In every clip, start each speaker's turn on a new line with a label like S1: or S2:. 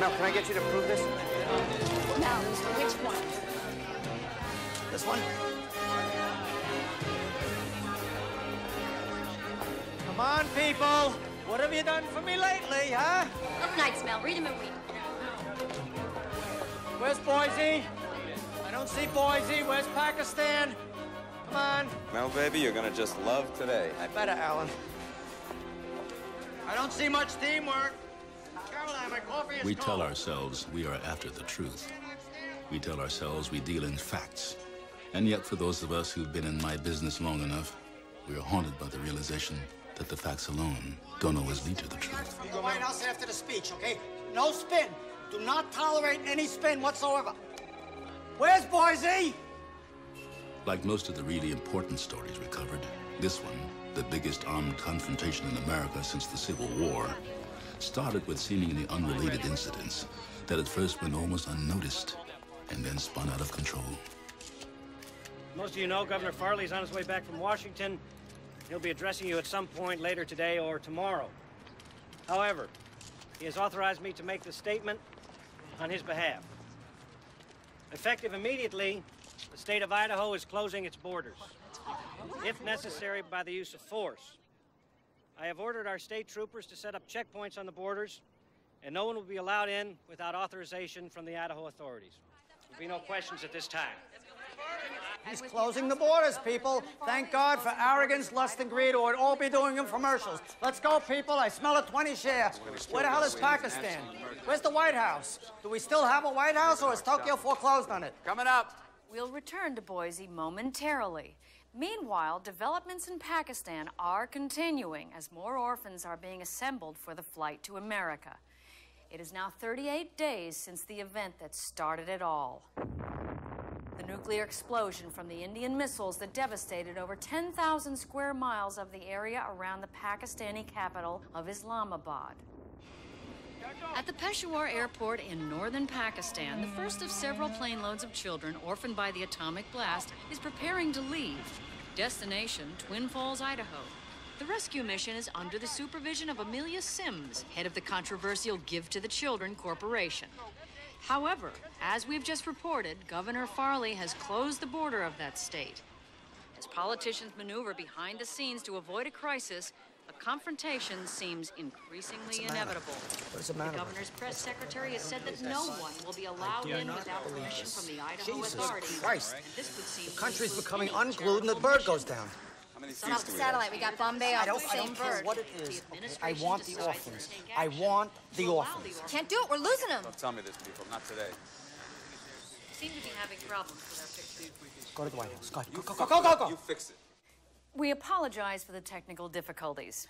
S1: Mel, can I get you to prove this?
S2: Now, which one?
S1: This one? Come on, people. What have you done for me lately, huh?
S2: Nights, Mel. Read him and read.
S1: Where's Boise? I don't see Boise. Where's Pakistan? Come on.
S3: Mel, baby, you're gonna just love today.
S1: I better, Alan. I don't see much teamwork. Caroline, my coffee is
S4: We
S1: cold.
S4: tell ourselves we are after the truth. We tell ourselves we deal in facts. And yet, for those of us who've been in my business long enough, we are haunted by the realization that the facts alone don't always lead to the truth.
S1: The White House after the speech, okay? No spin. Do not tolerate any spin whatsoever. Where's Boise?
S4: Like most of the really important stories we covered, this one, the biggest armed confrontation in America since the Civil War, started with seemingly unrelated incidents that at first went almost unnoticed and then spun out of control.
S5: Most of you know Governor Farley's on his way back from Washington. He'll be addressing you at some point later today or tomorrow. However, he has authorized me to make this statement on his behalf. Effective immediately, the state of Idaho is closing its borders, if necessary by the use of force. I have ordered our state troopers to set up checkpoints on the borders, and no one will be allowed in without authorization from the Idaho authorities. There will be no questions at this time.
S1: He's closing the borders, people. Thank God for arrogance, lust, and greed, or we'd all be doing commercials. Let's go, people. I smell a 20 share. Where the hell is Pakistan? Where's the White House? Do we still have a White House, or is Tokyo foreclosed on it?
S3: Coming up.
S6: We'll return to Boise momentarily. Meanwhile, developments in Pakistan are continuing as more orphans are being assembled for the flight to America. It is now 38 days since the event that started it all. The nuclear explosion from the Indian missiles that devastated over 10,000 square miles of the area around the Pakistani capital of Islamabad. At the Peshawar airport in northern Pakistan, the first of several plane loads of children orphaned by the atomic blast is preparing to leave. Destination, Twin Falls, Idaho. The rescue mission is under the supervision of Amelia Sims, head of the controversial Give to the Children Corporation. However, as we've just reported, Governor Farley has closed the border of that state. As politicians maneuver behind the scenes to avoid a crisis, a confrontation seems increasingly inevitable.
S1: What's the matter?
S6: The governor's press secretary has said that no one will be allowed in without permission from the Idaho authorities.
S1: Jesus Christ.
S6: And this would seem
S1: The country's
S6: to
S1: becoming
S6: include
S1: unglued and the bird goes down.
S3: How many
S2: Son
S3: fees
S2: off
S3: do
S2: the
S3: we have?
S2: satellite. We got Bombay
S1: I
S2: off
S1: don't
S2: the same
S1: care
S2: bird.
S1: what it is. I want the
S6: decides
S1: orphans.
S6: to take
S1: I
S6: action.
S1: want the orphans.
S2: Can't do it. We're losing them.
S3: Don't tell me this, people. Not today.
S6: Seem to be having problems with our picture.
S1: Go to the White House. Go,
S3: You
S1: go,
S3: fix
S1: go, go, go,
S3: it.
S1: go.
S3: You fix it.
S6: We apologize for the technical difficulties.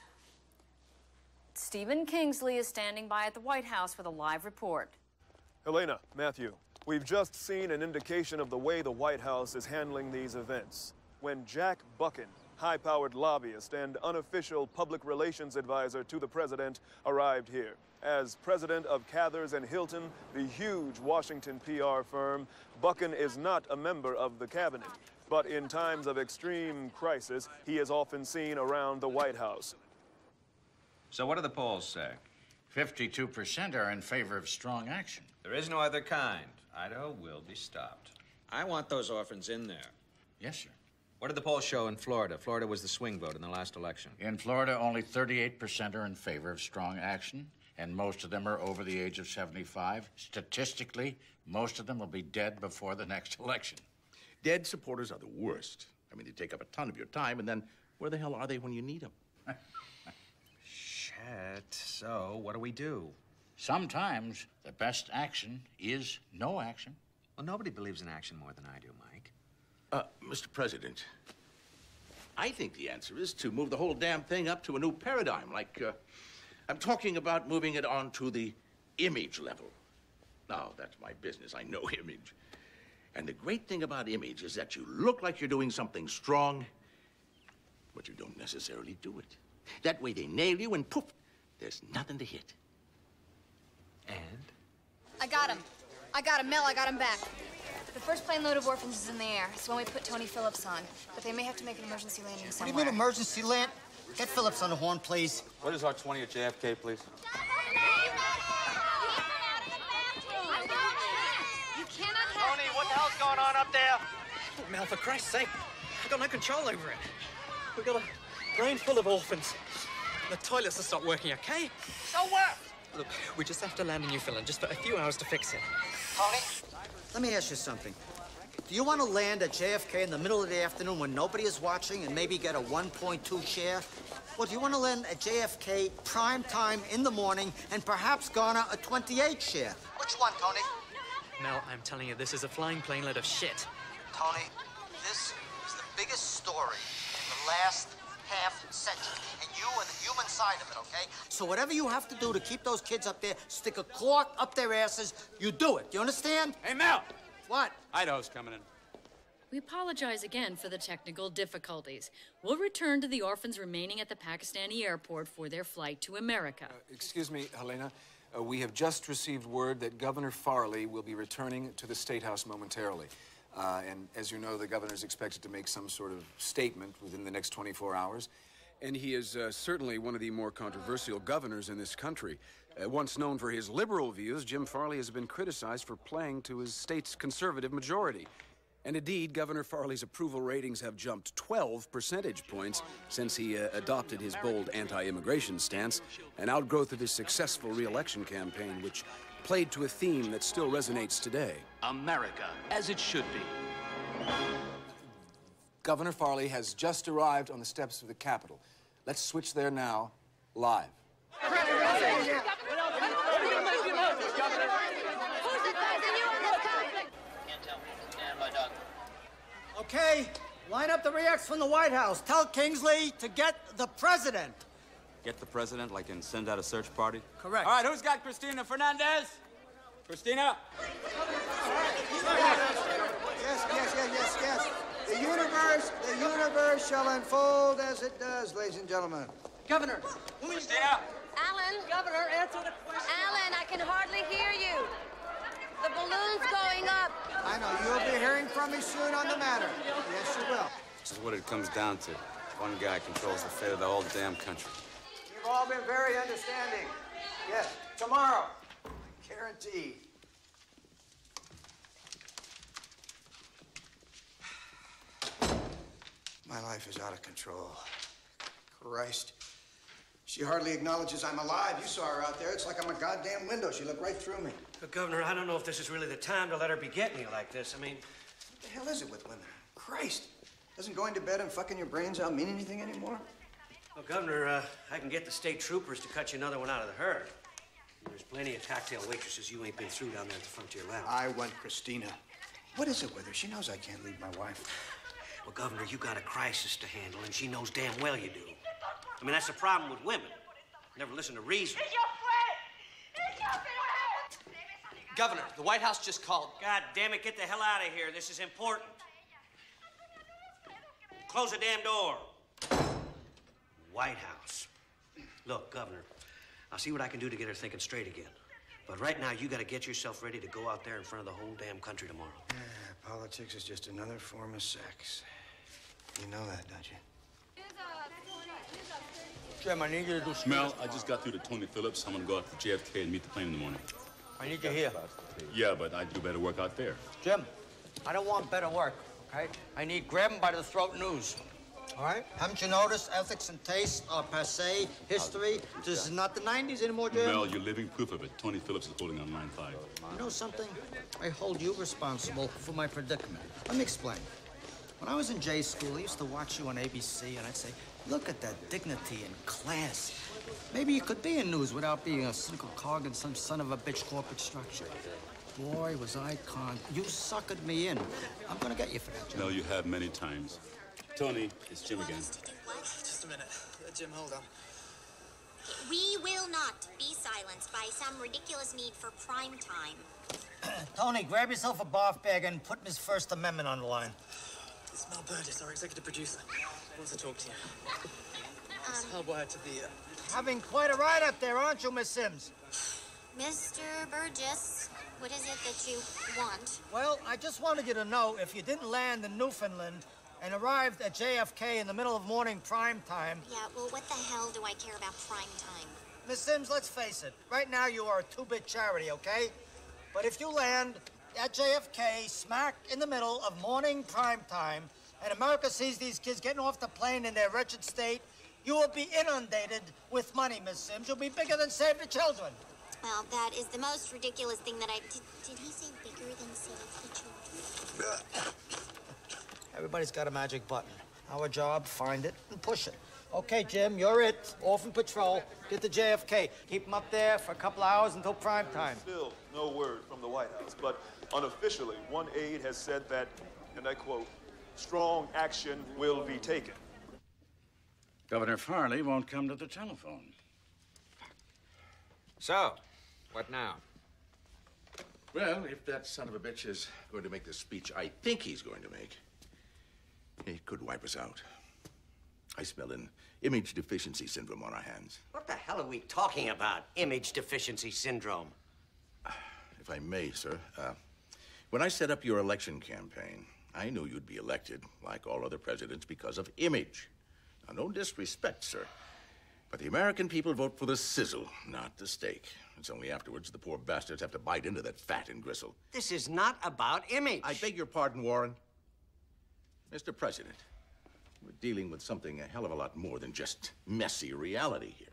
S6: Stephen Kingsley is standing by at the White House with a live report.
S7: Helena, Matthew, we've just seen an indication of the way the White House is handling these events. When Jack Buchan, high-powered lobbyist and unofficial public relations advisor to the president, arrived here. As president of Cathers and Hilton, the huge Washington PR firm, Buchan is not a member of the cabinet. But in times of extreme crisis, he is often seen around the White House.
S8: So what do the polls say?
S9: 52% are in favor of strong action.
S8: There is no other kind. Idaho will be stopped. I want those orphans in there.
S9: Yes, sir.
S8: What did the polls show in Florida? Florida was the swing vote in the last election.
S9: In Florida, only 38% are in favor of strong action, and most of them are over the age of 75. Statistically, most of them will be dead before the next election.
S10: Dead supporters are the worst. I mean, they take up a ton of your time, and then where the hell are they when you need them?
S8: Shit. So, what do we do?
S9: Sometimes the best action is no action.
S8: Well, nobody believes in action more than I do, Mike.
S10: Mr. President, I think the answer is to move the whole damn thing up to a new paradigm. Like, I'm talking about moving it on to the image level. Now, that's my business. I know image. And the great thing about image is that you look like you're doing something strong, but you don't necessarily do it. That way they nail you and poof, there's nothing to hit.
S8: And?
S2: I got him. Mel, I got him back. The first plane load of orphans is in the air. It's the one we put Tony Phillips on. But they may have to make an emergency landing
S1: What do
S2: somewhere.
S1: you mean emergency land? Get Phillips on the horn, please.
S3: What is our 20 at JFK, please?
S5: going on up there? Oh, Mel, for Christ's sake, I've got no control over it. We've got a brain full of orphans. The toilets will stop working, okay?
S1: So what?
S5: Look, we just have to land in Newfoundland just for a few hours to fix it.
S1: Tony, let me ask you something. Do you want to land at JFK in the middle of the afternoon when nobody is watching and maybe get a 1.2 share? Or do you want to land at JFK prime time in the morning and perhaps garner a 28 share? Which one, Tony?
S5: Mel, I'm telling you, this is a flying plane load of shit.
S1: Tony, this is the biggest story in the last half century, and you are the human side of it, okay? So whatever you have to do to keep those kids up there, stick a cork up their asses, you do it. You understand?
S3: Hey, Mel!
S1: What?
S3: Idaho's coming in.
S6: We apologize again for the technical difficulties. We'll return to the orphans remaining at the Pakistani airport for their flight to America.
S11: Excuse me, Helena. We have just received word that Governor Farley will be returning to the State House momentarily. And as you know, the governor is expected to make some sort of statement within the next 24 hours. And he is certainly one of the more controversial governors in this country. Once known for his liberal views, Jim Farley has been criticized for playing to his state's conservative majority. And indeed, Governor Farley's approval ratings have jumped 12 percentage points since he adopted his bold anti-immigration stance, an outgrowth of his successful re-election campaign, which played to a theme that still resonates today.
S12: America, as it should be.
S11: Governor Farley has just arrived on the steps of the Capitol. Let's switch there now, live.
S1: Okay, line up the reacts from the White House. Tell Kingsley to get the president.
S3: Get the president, like in send out a search party?
S1: Correct.
S3: All right, who's got Cristina Fernandez? Cristina?
S13: Yes. The universe shall unfold as it does, ladies and gentlemen.
S1: Governor.
S3: Cristina?
S2: Alan.
S1: Governor, answer the question.
S2: Alan, I can hardly hear you. The balloon's going up.
S13: I know. You'll be hearing from me soon on the matter. Yes, you will.
S3: This is what it comes down to. One guy controls the fate of the whole damn country.
S13: You've all been very understanding. Yes, tomorrow. Guaranteed. My life is out of control. Christ. She hardly acknowledges I'm alive. You saw her out there. It's like I'm a goddamn window. She looked right through me.
S5: But, Governor, I don't know if this is really the time to let her be getting you like this. I mean...
S13: What the hell is it with women? Christ. Doesn't going to bed and fucking your brains out mean anything anymore?
S5: Well, Governor, I can get the state troopers to cut you another one out of the herd. There's plenty of cocktail waitresses you ain't been through down there at the frontier lab.
S13: I want Cristina. What is it with her? She knows I can't leave my wife.
S5: Well, Governor, you got a crisis to handle, and she knows damn well you do. I mean, that's the problem with women. Never listen to reason.
S14: It's your friend!
S15: Governor, the White House just called.
S5: God damn it, get the hell out of here. This is important. Close the damn door. White House. Look, Governor, I'll see what I can do to get her thinking straight again. But right now, you got to get yourself ready to go out there in front of the whole damn country tomorrow.
S13: Yeah, politics is just another form of sex. You know that, don't you?
S1: Jim, I need you to do
S4: Mel, I just got through to Tony Phillips. I'm gonna go out to JFK and meet the plane in the morning.
S1: I need you here.
S4: Yeah, but I do better work out there.
S1: Jim, I don't want better work, okay? I need grab 'em by the throat news. All right? Haven't you noticed ethics and taste are passé history? This is not the 90s anymore, Jim.
S4: Mel, you're living proof of it. Tony Phillips is holding on line 5.
S1: You know something? I hold you responsible for my predicament. Let me explain. When I was in J school, I used to watch you on ABC, and I'd say, look at that dignity and class. Maybe you could be in news without being a cynical cog in some son of a bitch corporate structure. Boy, was I con. You suckered me in. I'm gonna get you for that, Jim.
S4: Mel, you have many times. Tony, it's Jim again.
S16: Just a minute. Jim, hold on.
S17: We will not be silenced by some ridiculous need for prime time.
S1: Tony, grab yourself a barf bag and put Miss First Amendment on the line.
S16: It's Mel Burgess, our executive producer. Wants to talk to you. It's hardwired to the...
S1: Having quite a ride up there, aren't you, Miss Sims?
S17: Mr. Burgess, what is it that you want?
S1: Well, I just wanted you to know if you didn't land in Newfoundland and arrived at JFK in the middle of morning prime time...
S17: Yeah, well, what the hell do I care about prime time?
S1: Miss Sims, let's face it. Right now, you are a two-bit charity, okay? But if you land at JFK, smack in the middle of morning prime time, and America sees these kids getting off the plane in their wretched state, you will be inundated with money, Miss Sims. You'll be bigger than Save the Children.
S17: Well, that is the most ridiculous thing that Did he say bigger than Save the Children?
S1: Everybody's got a magic button. Our job, find it and push it. Okay, Jim, you're it. Orphan Patrol. Get to JFK. Keep them up there for a couple hours until prime time.
S7: Still no word from the White House, but unofficially, one aide has said that, and I quote, strong action will be taken.
S9: Governor Farley won't come to the telephone.
S8: So, what now?
S10: Well, if that son of a bitch is going to make the speech I think he's going to make, it could wipe us out. I smell an image deficiency syndrome on our hands.
S15: What the hell are we talking about? Image deficiency syndrome.
S10: If I may, sir, when I set up your election campaign, I knew you'd be elected, like all other presidents, because of image. Now, no disrespect, sir, but the American people vote for the sizzle, not the steak. It's only afterwards the poor bastards have to bite into that fat and gristle.
S15: This is not about image.
S10: I beg your pardon, Warren. Mr. President, we're dealing with something a hell of a lot more than just messy reality here.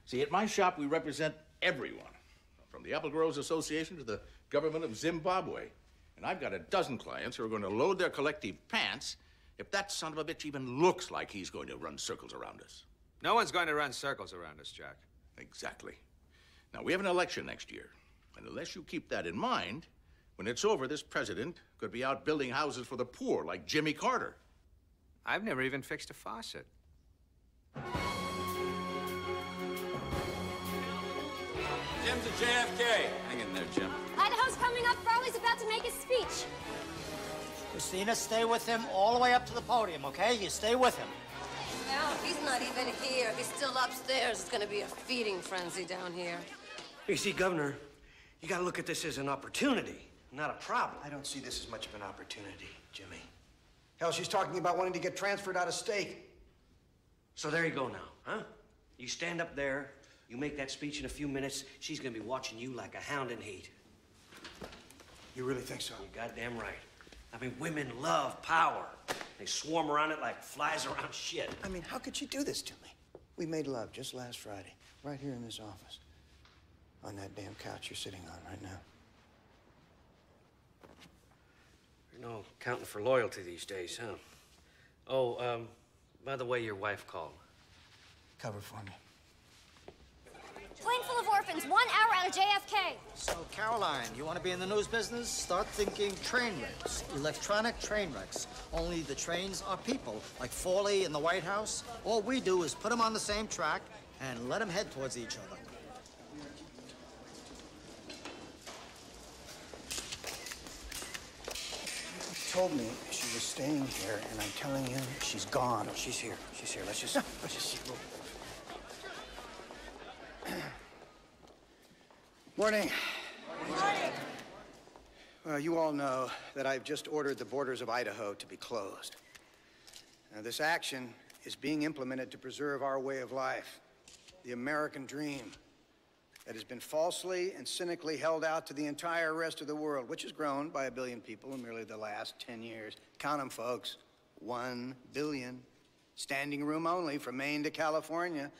S10: See, at my shop, we represent everyone, from the Apple Growers Association to the government of Zimbabwe. And I've got a dozen clients who are going to load their collective pants if that son of a bitch even looks like he's going to run circles around us.
S8: No one's going to run circles around us, Jack.
S10: Exactly. Now, we have an election next year. And unless you keep that in mind, when it's over, this president could be out building houses for the poor like Jimmy Carter.
S8: I've never even fixed a faucet.
S3: Jim's at JFK. Hang in there, Jim.
S14: Idaho's coming up. Farley's about to make his speech.
S1: Christina, stay with him all the way up to the podium, okay? You stay with him.
S18: No, he's not even here. He's still upstairs. It's going to be a feeding frenzy down here.
S15: You see, Governor, you gotta look at this as an opportunity, not a problem.
S13: I don't see this as much of an opportunity, Jimmy. Hell, she's talking about wanting to get transferred out of state.
S15: So there you go now, huh? You stand up there, you make that speech in a few minutes, she's gonna be watching you like a hound in heat.
S13: You really think so?
S15: You're goddamn right. I mean, women love power. They swarm around it like flies around shit.
S13: I mean, how could she do this to me? We made love just last Friday, right here in this office. On that damn couch you're sitting on right now.
S15: You're no counting for loyalty these days, huh? Oh, by the way, your wife called.
S13: Cover for me.
S14: Plane full of orphans, 1 hour out of JFK.
S1: So, Caroline, you want to be in the news business? Start thinking train wrecks, electronic train wrecks. Only the trains are people, like Farley in the White House. All we do is put them on the same track and let them head towards each other.
S13: Told me she was staying here, and I'm telling you, she's gone. No, she's here. She's here. Let's just see. Morning.
S14: Morning.
S13: Well, you all know that I've just ordered the borders of Idaho to be closed. Now, this action is being implemented to preserve our way of life, the American dream that has been falsely and cynically held out to the entire rest of the world, which has grown by 1 billion people in merely the last 10 years. Count them, folks. 1 billion. Standing room only from Maine to California.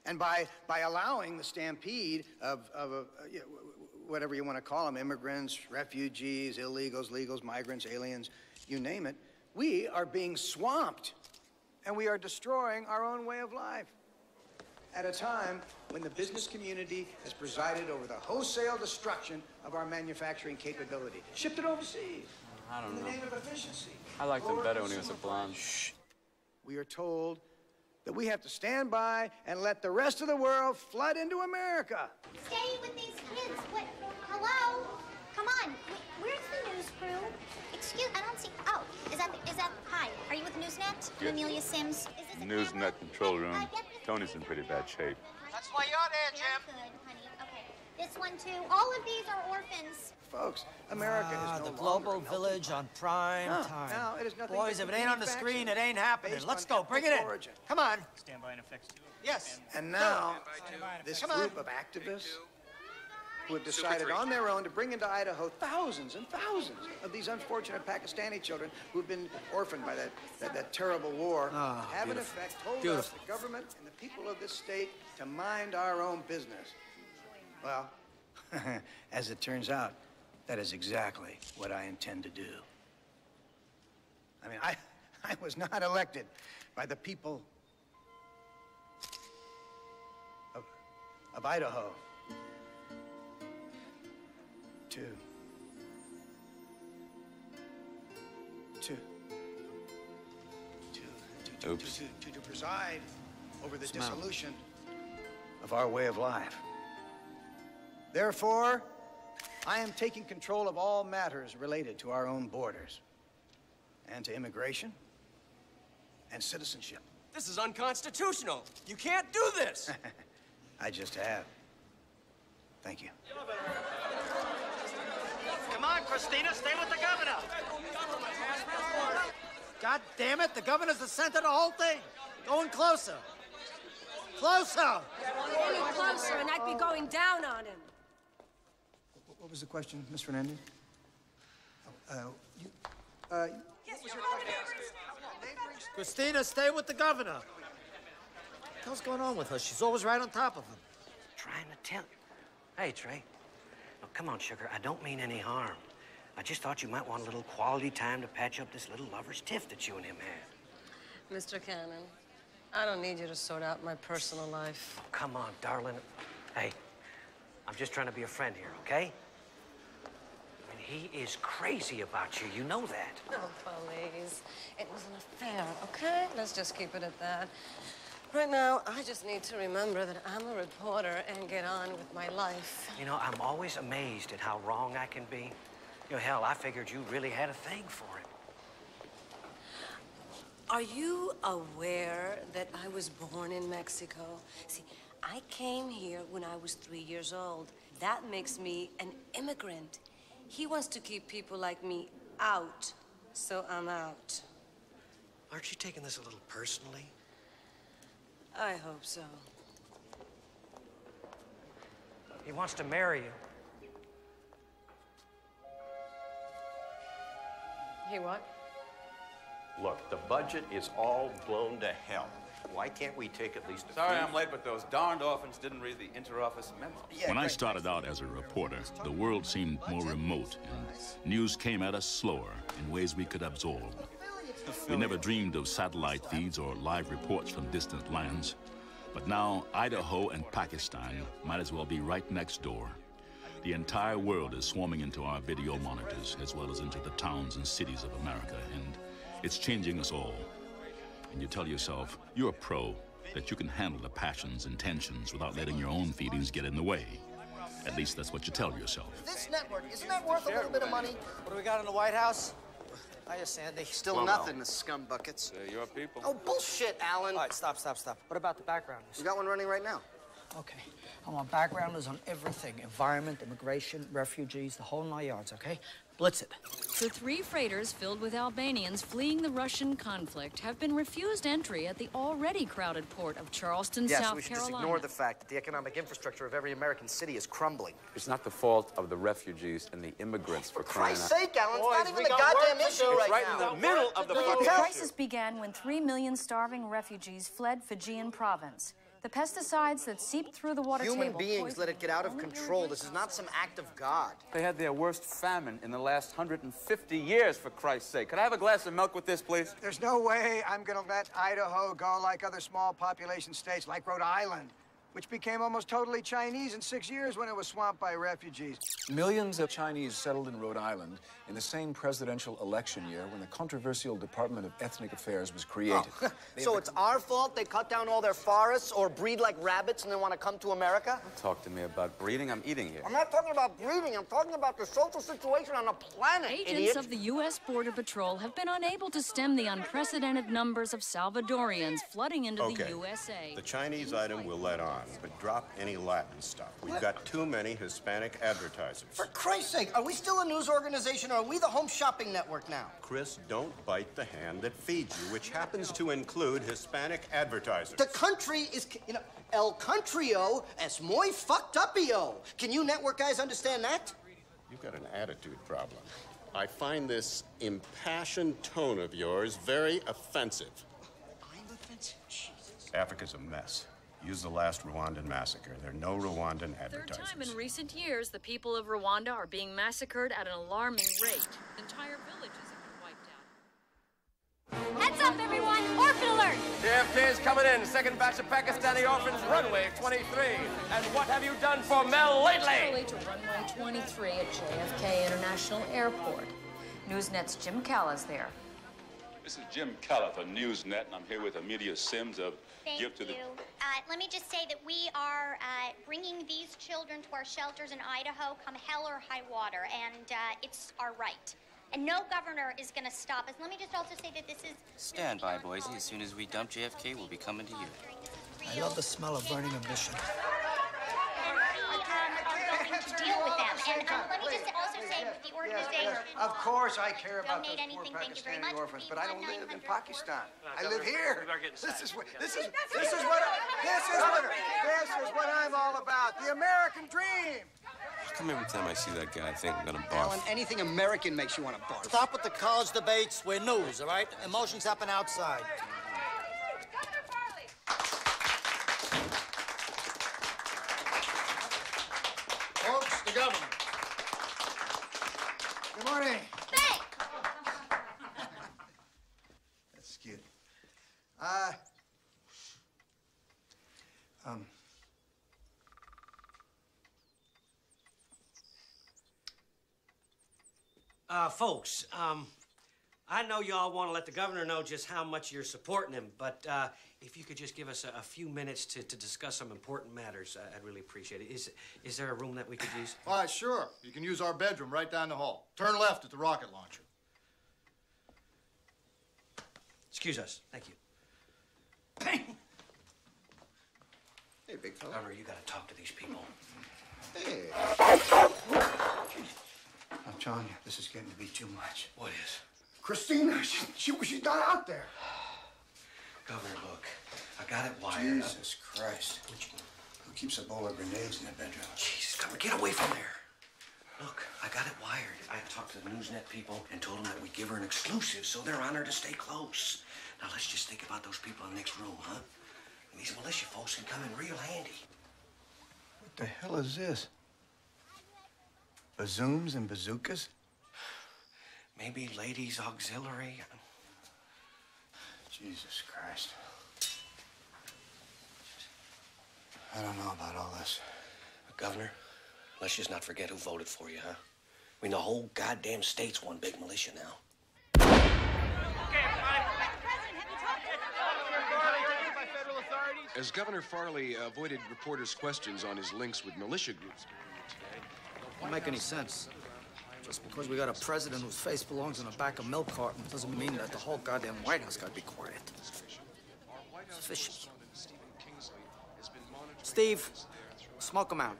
S13: And by allowing the stampede of whatever you want to call them, immigrants, refugees, illegals, legals, migrants, aliens, you name it, we are being swamped. And we are destroying our own way of life. At a time when the business community has presided over the wholesale destruction of our manufacturing capability. Shipped it overseas.
S3: I don't know.
S13: In the name of efficiency.
S3: I liked him better when he was a blonde.
S13: Shh. We are told that we have to stand by and let the rest of the world flood into America.
S17: Stay with these kids. What? Hello? Come on. Where's the news crew? Excuse, I don't see. Oh, is that? Hi. Are you with Newsnet?
S3: Yes.
S17: Amelia Sims. Is this
S3: Newsnet control room. Tony's in pretty bad shape.
S1: That's why you're there, Jim.
S17: Good, honey. Okay. This one too. All of these are orphans.
S13: Folks, America is no
S1: the global
S13: longer
S1: village on prime time.
S13: No, it is nothing.
S1: Boys, if it ain't on the screen, it ain't happening. Let's go. Bring it in.
S13: Origin.
S1: Come on.
S19: Stand by and affects 2.
S1: Yes.
S13: And now, this group of activists who have decided on their own to bring into Idaho thousands and thousands of these unfortunate Pakistani children who've been orphaned by that terrible war, have in effect told us, the government and the people of this state, to mind our own business. Well, as it turns out, that is exactly what I intend to do. I mean, I was not elected by the people of Idaho to preside over the dissolution of our way of life. Therefore, I am taking control of all matters related to our own borders and to immigration and citizenship.
S19: This is unconstitutional. You can't do this.
S13: I just have. Thank you.
S1: Come on, Christina, stay with the governor. God damn it, the governor's the center of the whole thing. Going closer. Closer.
S18: Any closer and I'd be going down on him.
S13: What was the question, Miss Fernandez?
S1: Christina, stay with the governor. What the hell's going on with her? She's always right on top of him.
S15: Trying to tell you. Hey, Trey. Now, come on, sugar. I don't mean any harm. I just thought you might want a little quality time to patch up this little lover's tiff that you and him had.
S18: Mr. Cannon, I don't need you to sort out my personal life.
S15: Oh, come on, darling. Hey, I'm just trying to be a friend here, okay? I mean, he is crazy about you. You know that.
S18: Oh, please. It was an affair, okay? Let's just keep it at that. Right now, I just need to remember that I'm a reporter and get on with my life.
S15: You know, I'm always amazed at how wrong I can be. You know, hell, I figured you really had a thing for it.
S18: Are you aware that I was born in Mexico? See, I came here when I was 3 years old. That makes me an immigrant. He wants to keep people like me out, so I'm out.
S15: Aren't you taking this a little personally?
S18: I hope so.
S15: He wants to marry you.
S18: He what?
S10: Look, the budget is all blown to hell. Why can't we take at least a
S3: Sorry
S10: few...
S3: I'm late, but those darned orphans didn't read the inter-office memo.
S4: When I started out as a reporter, the world seemed more remote, and news came at us slower in ways we could absorb. We never dreamed of satellite feeds or live reports from distant lands. But now, Idaho and Pakistan might as well be right next door. The entire world is swarming into our video monitors, as well as into the towns and cities of America, and it's changing us all. And you tell yourself, you're a pro, that you can handle the passions and tensions without letting your own feelings get in the way. At least that's what you tell yourself.
S1: This network, isn't that worth a little bit of money? What do we got in the White House? Hiya, Sandy.
S20: Still nothing, the scum buckets.
S3: Your people.
S20: Oh, bullshit, Alan.
S1: All right, stop. What about the backgrounders?
S20: We got one running right now.
S1: Okay. I want backgrounders on everything. Environment, immigration, refugees, the whole 9 yards, okay? Blitz it.
S6: The 3 freighters filled with Albanians fleeing the Russian conflict have been refused entry at the already crowded port of Charleston, South
S20: Yes, we should just
S6: Carolina.
S20: ignore the fact that the economic infrastructure of every American city is crumbling.
S3: It's not the fault of the refugees and the immigrants for crying out.
S20: For Christ's sake, Alan, it's not even the goddamn issue
S3: right
S20: now.
S3: in the middle of the fucking
S6: The crisis began when 3 million starving refugees fled Fijian province. The pesticides that seeped through the water
S20: Human
S6: table
S20: beings let it get out of control. This is not some act of God.
S3: They had their worst famine in the last 150 years, for Christ's sake. Could I have a glass of milk with this, please?
S13: There's no way I'm gonna let Idaho go like other small population states like Rhode Island, which became almost totally Chinese in 6 years when it was swamped by refugees.
S11: Millions of Chinese settled in Rhode Island in the same presidential election year when the controversial Department of Ethnic Affairs was created.
S20: Oh. So it's our fault they cut down all their forests or breed like rabbits and then want to come to America?
S3: Talk to me about breeding. I'm eating here.
S20: I'm not talking about breeding. I'm talking about the social situation on the planet,
S6: Agents
S20: idiot.
S6: of the U.S. Border Patrol have been unable to stem the unprecedented numbers of Salvadorians flooding into the USA.
S21: The Chinese item will let on. but drop any Latin stuff. We've got too many Hispanic advertisers.
S20: For Christ's sake, are we still a news organization or are we the home shopping network now?
S21: Chris, don't bite the hand that feeds you, which happens to include Hispanic advertisers.
S20: The country is, El Countrio es muy fucked up-io. Can you network guys understand that?
S21: You've got an attitude problem. I find this impassioned tone of yours very offensive.
S20: I'm offensive? Jesus.
S21: Africa's a mess. Use the last Rwandan massacre. There are no Rwandan advertisers.
S6: Third time in recent years, the people of Rwanda are being massacred at an alarming rate. Entire villages have been wiped out.
S14: Heads up, everyone! Orphan alert!
S19: JFK is coming in. Second batch of Pakistani orphans, runway 23. And what have you done for Mel lately?
S6: Early to runway 23 at JFK International Airport. Newsnet's Jim Callis there.
S22: This is Jim Calla for Newsnet, and I'm here with Amelia Sims of
S17: Thank
S22: Gift to the...
S17: you. Let me just say that we are bringing these children to our shelters in Idaho, come hell or high water, and it's our right. And no governor is going to stop us. Let me just also say that this is...
S23: Stand by, Boise. As soon as we dump JFK, we'll be coming to you.
S1: I love the smell of burning ammunition.
S17: And we are going to deal with them. And let me just also say that the organization...
S13: Of course I care about those
S17: donate
S13: poor
S17: anything, thank you very
S13: Pakistani
S17: much.
S13: orphans, but I don't live in Pakistan. I
S19: Governor,
S13: live here.
S19: we better get inside.
S13: This is what I'm all about. The American dream.
S21: How come every time I see that guy, I think I'm gonna
S20: Alan,
S21: barf?
S20: anything American makes you want to barf.
S1: Stop with the college debates. We're news, all right? Emotions happen outside.
S13: Folks, the governor. Good morning. That's cute.
S5: Folks, I know y'all want to let the governor know just how much you're supporting him, but if you could just give us a few minutes to discuss some important matters, I'd really appreciate it. Is there a room that we could use?
S24: Why, sure. You can use our bedroom right down the hall. Turn left at the rocket launcher.
S5: Excuse us. Thank you.
S13: Hey, big fella.
S15: Governor, you gotta talk to these people.
S13: Hey. I'm telling you, this is getting to be too much.
S15: What is?
S13: Christina, she's not out there.
S15: Governor, look, I got it wired up.
S13: Jesus Christ. Who keeps a bowl of grenades in the bedroom?
S15: Jesus, Governor, get away from there. Look, I got it wired. I talked to the Newsnet people and told them that we'd give her an exclusive, so they're on her to stay close. Now, let's just think about those people in the next room, huh? And these militia folks can come in real handy.
S13: What the hell is this? Bazooms and bazookas?
S15: Maybe ladies' auxiliary.
S13: Jesus Christ. I don't know about all this.
S15: But Governor, let's just not forget who voted for you, huh? I mean, the whole goddamn state's one big militia now.
S25: As Governor Farley avoided reporters' questions on his links with militia groups today,
S1: Don't make any sense. Just because we got a president whose face belongs in the back of milk carton doesn't mean that the whole goddamn White House got to be quiet. It's fishy. Steve, smoke him out.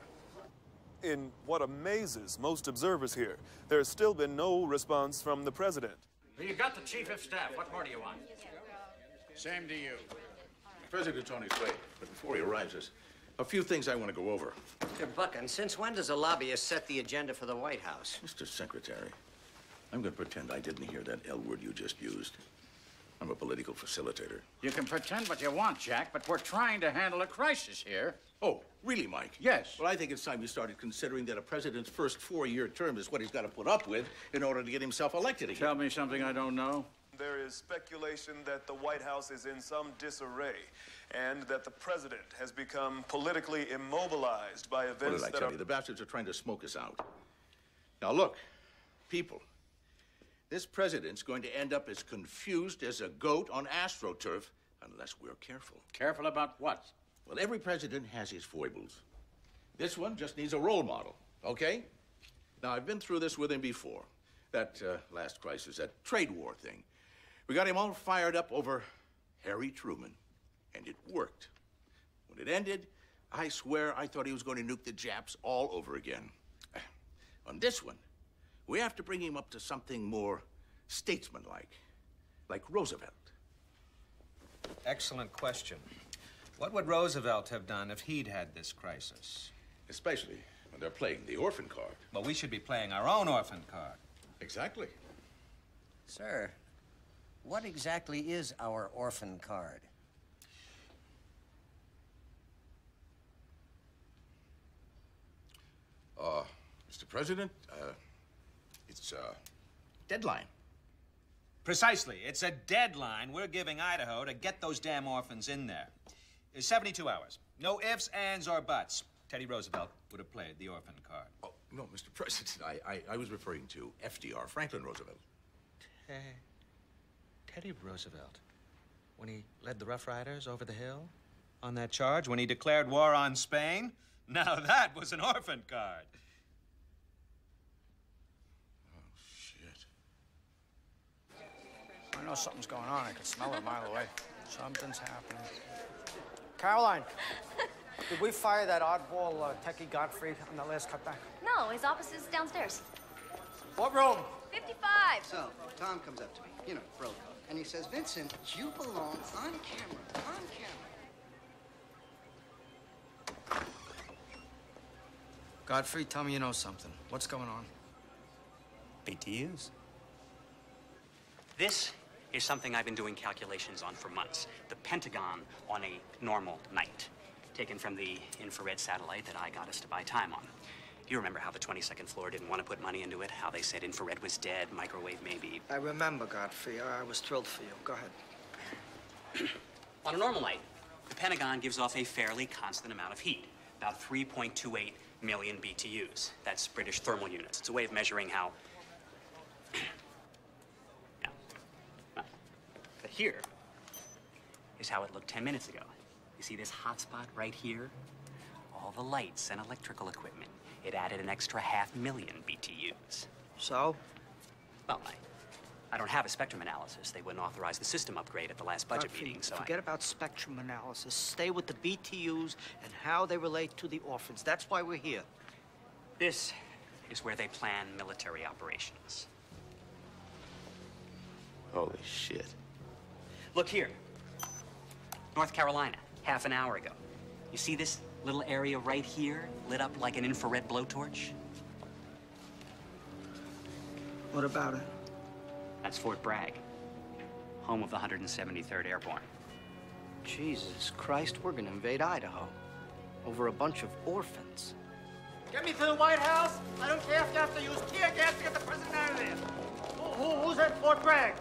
S7: In what amazes most observers here, there's still been no response from the president.
S9: You got the chief of staff. What more do you want? Same to you.
S10: President's on his way, but before he arrives, there's a few things I want to go over.
S15: Mr. Buchan, since when does a lobbyist set the agenda for the White House?
S10: Mr. Secretary, I'm going to pretend I didn't hear that L word you just used. I'm a political facilitator.
S9: You can pretend what you want, Jack, but we're trying to handle a crisis here.
S10: Oh, really, Mike?
S9: Yes.
S10: Well, I think it's time you started considering that a president's first four-year term is what he's got to put up with in order to get himself elected again.
S9: Tell me something I don't know.
S7: There is speculation that the White House is in some disarray and that the president has become politically immobilized by events
S10: What did I tell you? The bastards are trying to smoke us out. Now, look, people, this president's going to end up as confused as a goat on AstroTurf unless we're careful.
S9: Careful about what?
S10: Well, every president has his foibles. This one just needs a role model, okay? Now, I've been through this with him before. That last crisis, that trade war thing. We got him all fired up over Harry Truman, and it worked. When it ended, I swear I thought he was going to nuke the Japs all over again. On this one, we have to bring him up to something more statesmanlike, like Roosevelt.
S2: Excellent question. What would Roosevelt have done if he'd had this crisis?
S10: Especially when they're playing the orphan card.
S2: Well, we should be playing our own orphan card.
S10: Exactly.
S20: Sir, what exactly is our orphan card?
S10: Mr. President, it's a deadline.
S2: Precisely. It's a deadline we're giving Idaho to get those damn orphans in there. 72 hours. No ifs, ands, or buts. Teddy Roosevelt would have played the orphan card.
S10: Oh, no, Mr. President, I was referring to FDR, Franklin Roosevelt.
S2: Teddy Roosevelt, when he led the Rough Riders over the hill on that charge, when he declared war on Spain? Now that was an orphan card.
S1: I know something's going on. I can smell it a mile away. Something's happening. Caroline, did we fire that oddball techie Godfrey on the last cutback?
S14: No, his office is downstairs.
S1: What room?
S14: 55.
S13: So, Tom comes up to me, you know, bro code, and he says, Vincent, you belong on camera, on camera.
S1: Godfrey, tell me you know something. What's going on?
S8: BTUs. This is something I've been doing calculations on for months. The Pentagon on a normal night, taken from the infrared satellite that I got us to buy time on. You remember how the 22nd floor didn't want to put money into it, how they said infrared was dead, microwave maybe.
S13: I remember, Godfrey. I was thrilled for you. Go ahead.
S8: On a normal night, the Pentagon gives off a fairly constant amount of heat, about 3.28 million BTUs. That's British thermal units. It's a way of measuring how... But here is how it looked 10 minutes ago. You see this hot spot right here? All the lights and electrical equipment. It added an extra 500,000 BTUs.
S13: So?
S8: Well, I don't have a spectrum analysis. They wouldn't authorize the system upgrade at the last budget meeting, so
S13: Forget about spectrum analysis. Stay with the BTUs and how they relate to the orphans. That's why we're here.
S8: This is where they plan military operations.
S10: Holy shit.
S8: Look here. North Carolina, half an hour ago. You see this little area right here lit up like an infrared blowtorch?
S13: What about it?
S8: That's Fort Bragg, home of the 173rd Airborne.
S20: Jesus Christ, we're gonna invade Idaho over a bunch of orphans.
S1: Get me to the White House. I don't care if you have to use tear gas to get the president out of there. Who's at Fort Bragg?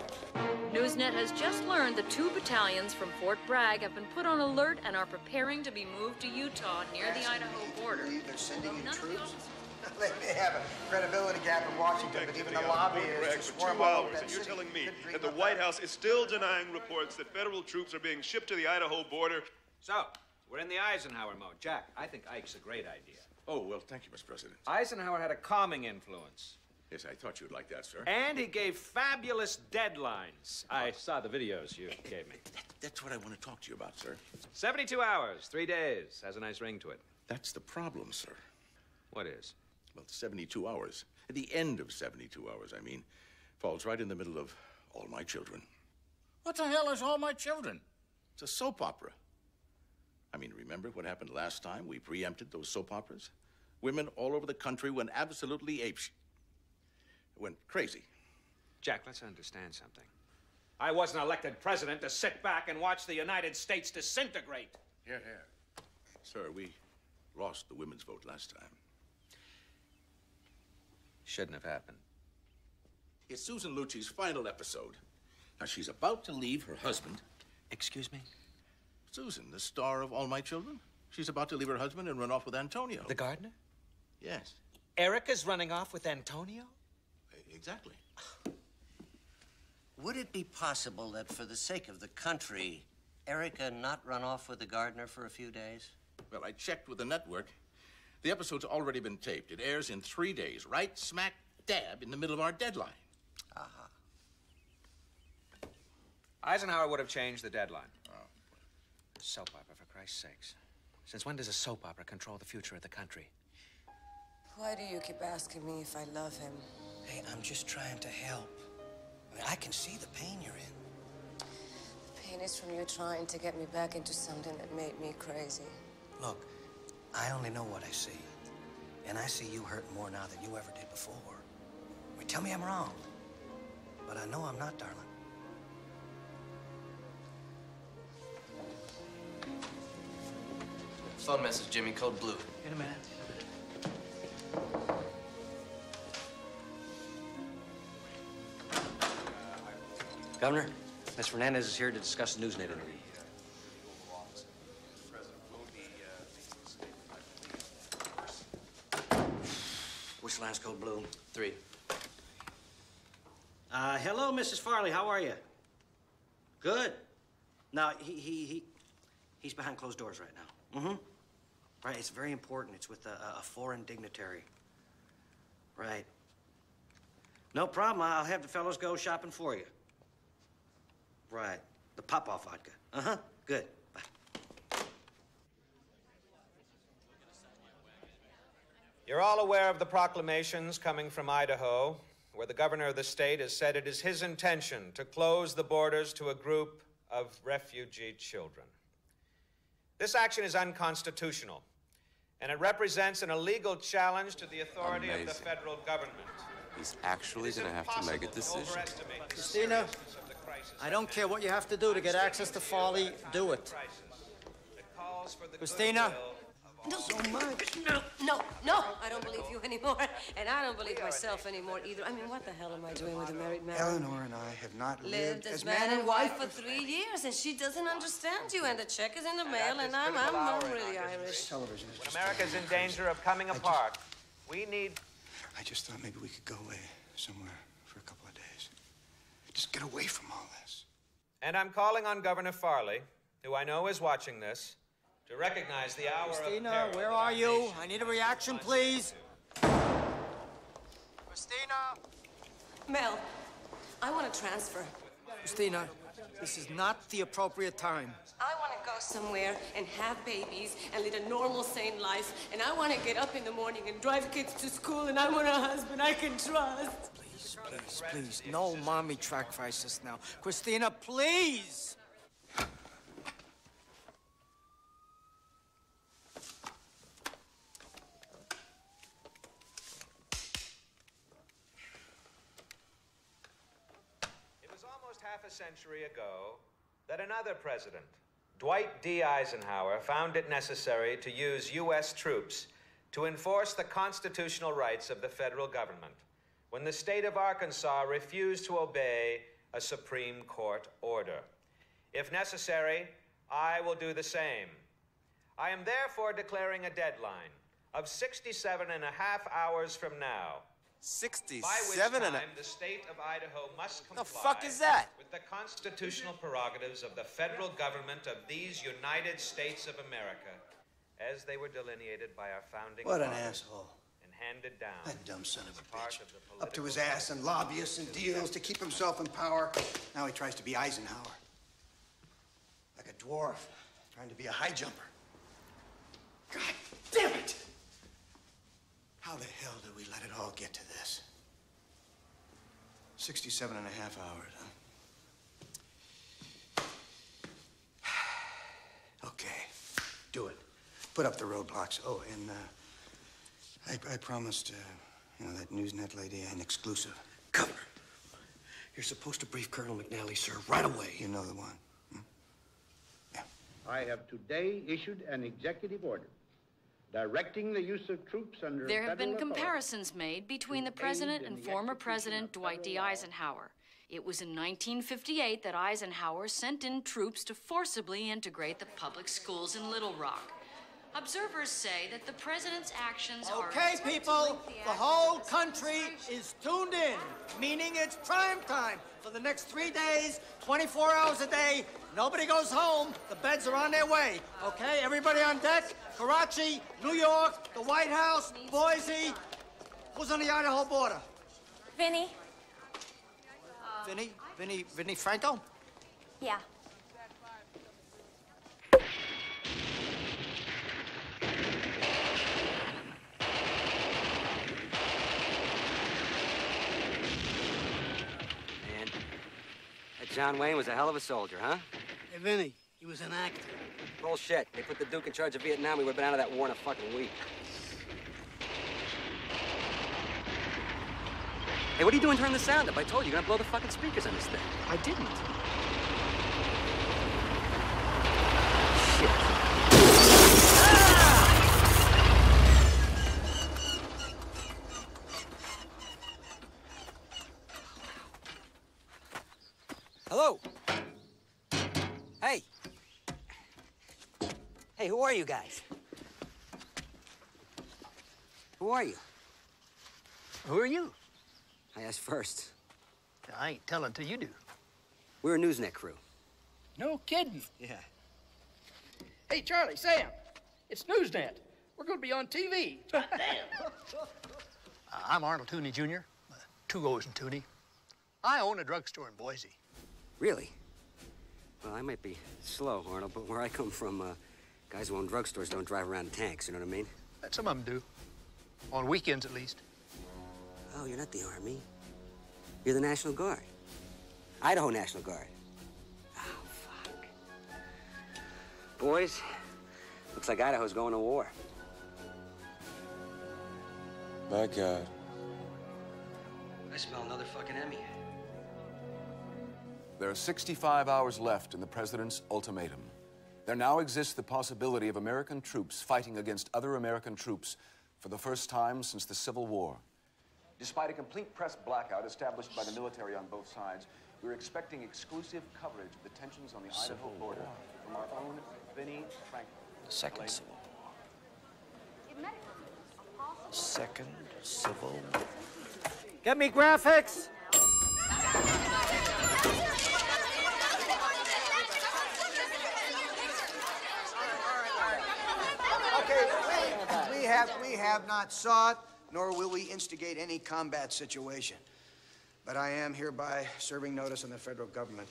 S6: Newsnet has just learned the 2 battalions from Fort Bragg have been put on alert and are preparing to be moved to Utah near the Idaho border.
S13: They're sending in troops? They may have a credibility gap in Washington, but even the lobbyists
S7: for 2 hours, and you're telling me that the White House is still denying reports that federal troops are being shipped to the Idaho border?
S2: So, we're in the Eisenhower mode. Jack, I think Ike's a great idea.
S10: Oh, well, thank you, Mr. President.
S2: Eisenhower had a calming influence.
S10: Yes, I thought you'd like that, sir.
S2: And he gave fabulous deadlines. I saw the videos you gave me.
S10: That's what I want to talk to you about, sir.
S2: 72 hours, 3 days. Has a nice ring to it.
S10: That's the problem, sir.
S2: What is?
S10: Well, 72 hours. At the end of 72 hours, I mean, falls right in the middle of All My Children.
S9: What the hell is All My Children?
S10: It's a soap opera. I mean, remember what happened last time we preempted those soap operas? Women all over the country went absolutely apeshit. Went crazy.
S2: Jack, let's understand something. I wasn't elected president to sit back and watch the United States disintegrate.
S10: Here. Sir, we lost the women's vote last time.
S2: Shouldn't have happened.
S10: It's Susan Lucci's final episode. Now, she's about to leave her husband.
S8: Excuse me?
S10: Susan, the star of All My Children. She's about to leave her husband and run off with Antonio.
S2: The gardener?
S10: Yes.
S2: Erica's running off with Antonio?
S10: Exactly.
S20: Would it be possible that for the sake of the country, Erica not run off with the gardener for a few days?
S10: Well, I checked with the network. The episode's already been taped. It airs in 3 days, right smack dab in the middle of our deadline.
S20: Uh-huh.
S2: Eisenhower would have changed the deadline. Oh. Soap opera, for Christ's sakes.
S15: Since when does a soap opera control the future of the country?
S4: Why do you keep asking me if I love him?
S15: Hey, I'm just trying to help. I mean, I can see the pain you're in.
S4: The pain is from you trying to get me back into something that made me crazy.
S15: Look, I only know what I see. And I see you hurt more now than you ever did before. I mean, tell me I'm wrong. But I know I'm not, darling.
S11: Phone message, Jimmy. Code blue.
S15: In a minute. Governor, Ms. Fernandez is here to discuss the Newsnet interview. Which line's code blue?
S11: 3.
S5: Hello, Mrs. Farley. How are you? Good. No, he's behind closed doors right now. Mm-hmm. Right, it's very important. It's with a foreign dignitary. Right. No problem. I'll have the fellows go shopping for you. Right. The Pop-Off vodka. Uh-huh. Good. Bye.
S2: You're all aware of the proclamations coming from Idaho, where the governor of the state has said it is his intention to close the borders to a group of refugee children. This action is unconstitutional, and it represents an illegal challenge to the authority of the federal government.
S3: He's actually going to have to make a decision.
S1: Christina, I don't care what you have to do to get access to Farley, do it. Christina?
S4: No, so much. No. I don't believe you anymore. And I don't believe myself anymore either. I mean, what the hell am I doing with a married man?
S13: Eleanor and I have not
S4: lived as man and wife for 3 years, and she doesn't understand you. And the check is in the mail, and I'm not really Irish.
S13: Television is
S2: When
S13: just
S2: America's in danger of coming apart, we need...
S13: I just thought maybe we could go away somewhere for a couple of days. Just get away from all this.
S2: And I'm calling on Governor Farley, who I know is watching this, to recognize the hour
S1: Christina,
S2: of peril.
S1: where are you? I need a reaction, please. Christina?
S4: Mel, I want to transfer.
S1: Christina, this is not the appropriate time.
S4: I want to go somewhere and have babies and lead a normal, sane life. And I want to get up in the morning and drive kids to school, and I want a husband I can trust.
S1: Please, no mommy sacrifices now. Christina, please!
S2: It was almost half a century ago that another president, Dwight D. Eisenhower, found it necessary to use U.S. troops to enforce the constitutional rights of the federal government when the state of Arkansas refused to obey a Supreme Court order. If necessary, I will do the same. I am therefore declaring a deadline of 67 and a half hours from now,
S19: 67
S2: by which time the state of Idaho must comply
S19: The fuck is that?
S2: with the constitutional prerogatives of the federal government of these United States of America as they were delineated by our founding
S13: What an
S2: fathers
S13: asshole.
S2: and handed down.
S13: That dumb son of a
S2: part
S13: bitch.
S2: of the
S13: Up to his ass in lobbyists and deals to keep himself in power. Now he tries to be Eisenhower. Like a dwarf, trying to be a high jumper. God damn it! How the hell did we let it all get to this? 67 and a half hours, huh? Okay, do it. Put up the roadblocks. Oh, and I promised, that Newsnet lady an exclusive.
S15: Governor, you're supposed to brief Colonel McNally, sir, right away.
S13: You know the one.
S12: I have today issued an executive order directing the use of troops under
S6: There have been
S12: federal authority.
S6: comparisons made between the president and former President Dwight D. Eisenhower. It was in 1958 that Eisenhower sent in troops to forcibly integrate the public schools in Little Rock. Observers say that the president's actions are...
S1: Okay, people, the whole country is tuned in, meaning it's prime time for the next 3 days, 24 hours a day. Nobody goes home. The beds are on their way. Okay, everybody on deck. Karachi, New York, the White House, Boise. Who's on the Idaho border?
S14: Vinny?
S1: Vinny Franco?
S14: Yeah.
S11: John Wayne was a hell of a soldier, huh?
S16: Hey, Vinny, he was an actor.
S11: Bullshit. They put the Duke in charge of Vietnam, we would have been out of that war in a fucking week. Hey, what are you doing turning the sound up? I told you, you're gonna blow the fucking speakers on this thing.
S18: I didn't.
S11: Hello? Hey. Hey, who are you guys? Who are you?
S18: Who are you?
S11: I asked first.
S18: I ain't telling till you do.
S11: We're a Newsnet crew.
S18: No kidding.
S11: Yeah.
S18: Hey, Charlie, Sam, it's Newsnet. We're going to be on TV. Damn. I'm Arnold Tooney Jr., 2 O's in Tooney. I own a drugstore in Boise.
S11: Really? Well, I might be slow, Arnold, but where I come from, guys who own drugstores don't drive around in tanks, you know what I mean?
S18: Some of them do. On weekends, at least.
S11: Oh, you're not the Army. You're the National Guard. Idaho National Guard. Oh, fuck. Boys, looks like Idaho's going to war.
S21: My God.
S11: I smell another fucking Emmy.
S22: There are 65 hours left in the president's ultimatum. There now exists the possibility of American troops fighting against other American troops for the first time since the Civil War. Despite a complete press blackout established by the military on both sides, we're expecting exclusive coverage of the tensions on the Idaho border from our own Vinnie Franklin.
S15: The Second Civil War. Second Civil War.
S1: Get me graphics.
S13: Okay, we have not sought, nor will we instigate any combat situation. But I am hereby serving notice on the federal government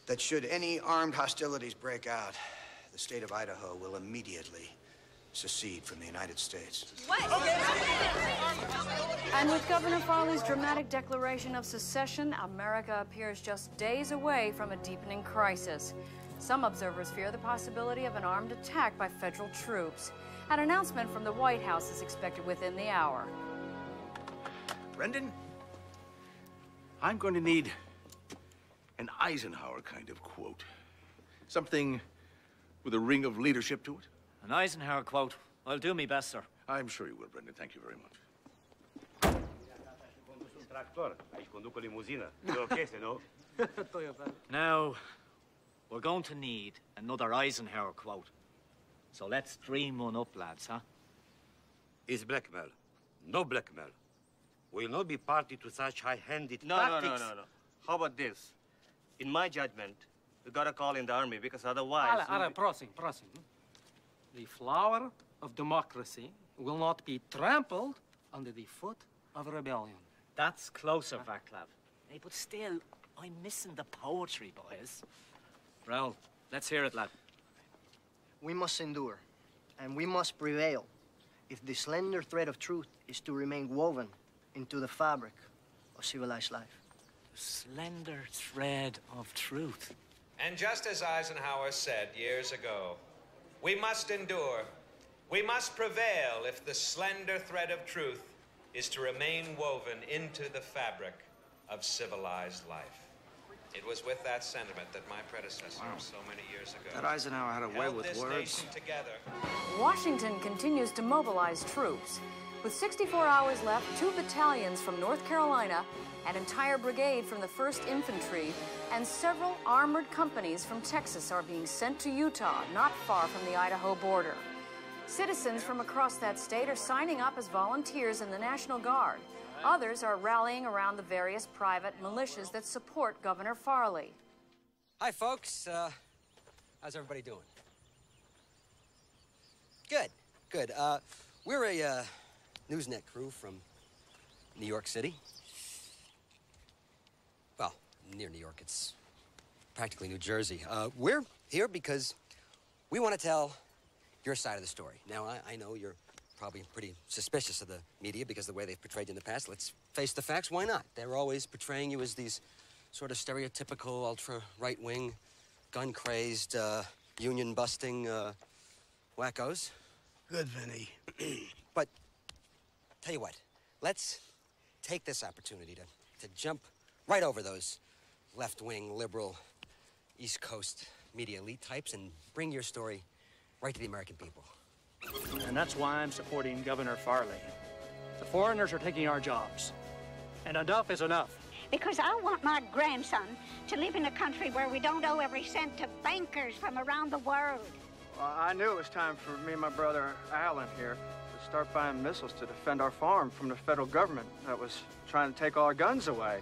S13: that should any armed hostilities break out, the state of Idaho will immediately secede from the United States.
S6: And with Governor Farley's dramatic declaration of secession, America appears just days away from a deepening crisis. Some observers fear the possibility of an armed attack by federal troops. An announcement from the White House is expected within the hour.
S10: Brendan, I'm going to need an Eisenhower kind of quote. Something with a ring of leadership to it.
S23: An Eisenhower quote. I'll do my best, sir.
S10: I'm sure you will, Brendan. Thank you very much.
S23: Now, we're going to need another Eisenhower quote. So let's dream one up, lads, huh?
S15: It's blackmail. No blackmail. We'll not be party to such high-handed
S26: No.
S15: tactics.
S26: How about this? In my judgment, we gotta call in the army because otherwise...
S18: Prosim. The flower of democracy will not be trampled under the foot of rebellion.
S23: That's closer, Vaclav. Hey, but still, I'm missing the poetry, boys. Raoul, let's hear it, lad.
S26: We must endure, and we must prevail if the slender thread of truth is to remain woven into the fabric of civilized life.
S23: Slender thread of truth.
S2: And just as Eisenhower said years ago, we must endure, we must prevail if the slender thread of truth is to remain woven into the fabric of civilized life. It was with that sentiment that my predecessor, so many years ago,
S15: That Eisenhower had a way
S2: held
S15: with
S2: this
S15: words.
S2: nation together.
S6: Washington continues to mobilize troops. With 64 hours left, 2 battalions from North Carolina, an entire brigade from the 1st Infantry, and several armored companies from Texas are being sent to Utah, not far from the Idaho border. Citizens from across that state are signing up as volunteers in the National Guard. Others are rallying around the various private militias that support Governor Farley.
S11: Hi, folks. How's everybody doing? Good. We're a Newsnet crew from New York City. Well, near New York. It's practically New Jersey. We're here because we want to tell your side of the story. Now, I know you're probably pretty suspicious of the media because of the way they've portrayed you in the past. Let's face the facts. Why not? They're always portraying you as these sort of stereotypical ultra-right-wing, gun-crazed, union-busting wackos.
S26: Good, Vinny.
S11: But, tell you what, let's take this opportunity to jump right over those left-wing, liberal, East Coast media elite types and bring your story right to the American people.
S5: And that's why I'm supporting Governor Farley. The foreigners are taking our jobs. And enough is enough.
S7: Because I want my grandson to live in a country where we don't owe every cent to bankers from around the world.
S8: Well, I knew it was time for me and my brother Alan here to start buying missiles to defend our farm from the federal government that was trying to take all our guns away.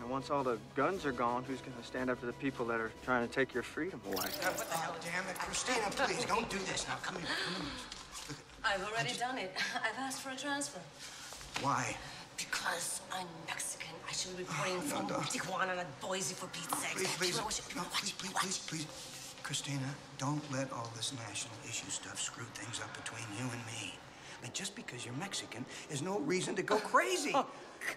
S8: And once all the guns are gone, who's going to stand up to the people that are trying to take your freedom away?
S13: What the hell, damn it. Christina, please, don't do this now. Come here, come here.
S4: I've already done it. I've asked for a transfer.
S13: Why?
S4: Because I'm Mexican. I should be reporting from Tijuana, not Boise, for Pete's sake.
S13: Please. Christina, don't let all this national issue stuff screw things up between you and me. I mean, just because you're Mexican is no reason to go crazy.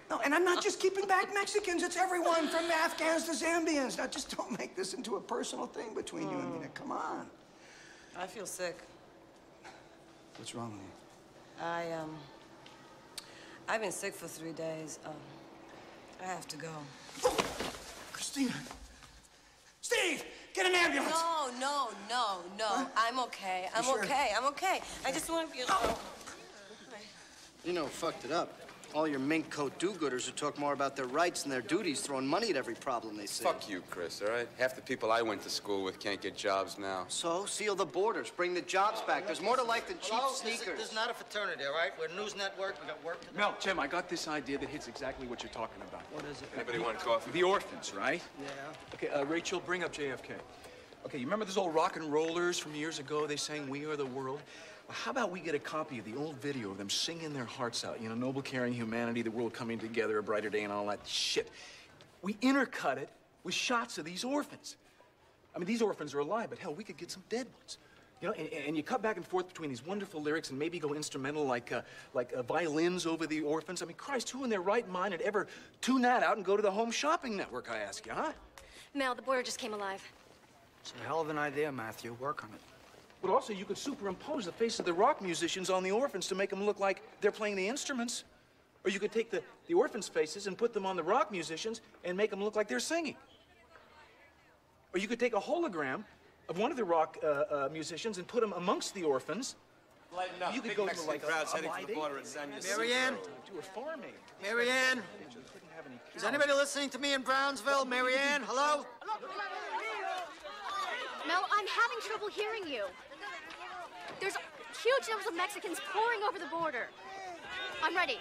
S13: No, and I'm not just keeping back Mexicans. It's everyone from the Afghans to Zambians. Now, just don't make this into a personal thing between you and me. Now, come on.
S4: I feel sick.
S13: What's wrong with you?
S4: I've been sick for 3 days. I have to go.
S13: Christina! Steve! Get an ambulance!
S4: No. Huh? I'm okay. I'm okay. I just want to be alone.
S26: You know, fucked it up. All your mink coat do-gooders who talk more about their rights than their duties, throwing money at every problem they see.
S3: Fuck you, Chris, all right? Half the people I went to school with can't get jobs now.
S26: So, seal the borders, bring the jobs back. There's more to life than cheap sneakers.
S20: This is not a fraternity, all right? We're a news network. We got work to do.
S9: Mel, Jim, I got this idea that hits exactly what you're talking about.
S26: What is it?
S3: Anybody want coffee?
S9: The orphans, right?
S26: Yeah.
S9: Okay, Rachel, bring up JFK. Okay, you remember those old rock and rollers from years ago? They sang We Are the World? Well, how about we get a copy of the old video of them singing their hearts out? You know, noble, caring humanity, the world coming together, a brighter day, and all that shit. We intercut it with shots of these orphans. I mean, these orphans are alive, but hell, we could get some dead ones. You know, and you cut back and forth between these wonderful lyrics and maybe go instrumental like violins over the orphans. I mean, Christ, who in their right mind would ever tune that out and go to the Home Shopping Network, I ask you, huh?
S14: Mel, the border just came alive.
S13: It's a hell of an idea, Matthew. Work on it.
S9: But also, you could superimpose the face of the rock musicians on the orphans to make them look like they're playing the instruments. Or you could take the orphans' faces and put them on the rock musicians and make them look like they're singing. Or you could take a hologram of one of the rock musicians and put him amongst the orphans.
S19: Lighten up.
S9: You could
S19: Big
S9: go
S19: Mexican
S9: to like
S19: crowds
S9: a
S19: heading for the border at San Ysidro.
S20: Marianne?
S9: To a farm aid.
S20: Marianne? Is anybody listening to me in Brownsville? Marianne, hello?
S14: Mel, I'm having trouble hearing you. There's huge numbers of Mexicans pouring over the border. I'm ready.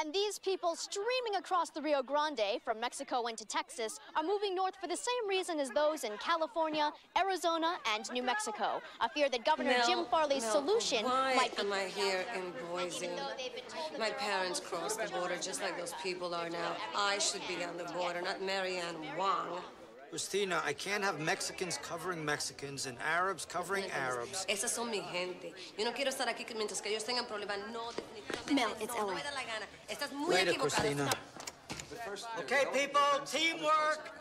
S14: And these people streaming across the Rio Grande from Mexico into Texas are moving north for the same reason as those in California, Arizona, and New Mexico. A fear that Governor Jim Farley's solution might be...
S4: Why am I here in Boise? My parents crossed the border just like those people are now. I should be on the border, not Marianne Wong.
S20: Christina, I can't have Mexicans covering Mexicans and Arabs covering Arabs.
S4: Esas son mi gente. Yo no quiero estar aquí mientras que ellos tengan problemas. No, definitivamente.
S14: Mel, it's Ellen.
S4: No me da la gana. Estás muy
S20: Later,
S4: equivocada.
S20: Christina. Okay, people, teamwork.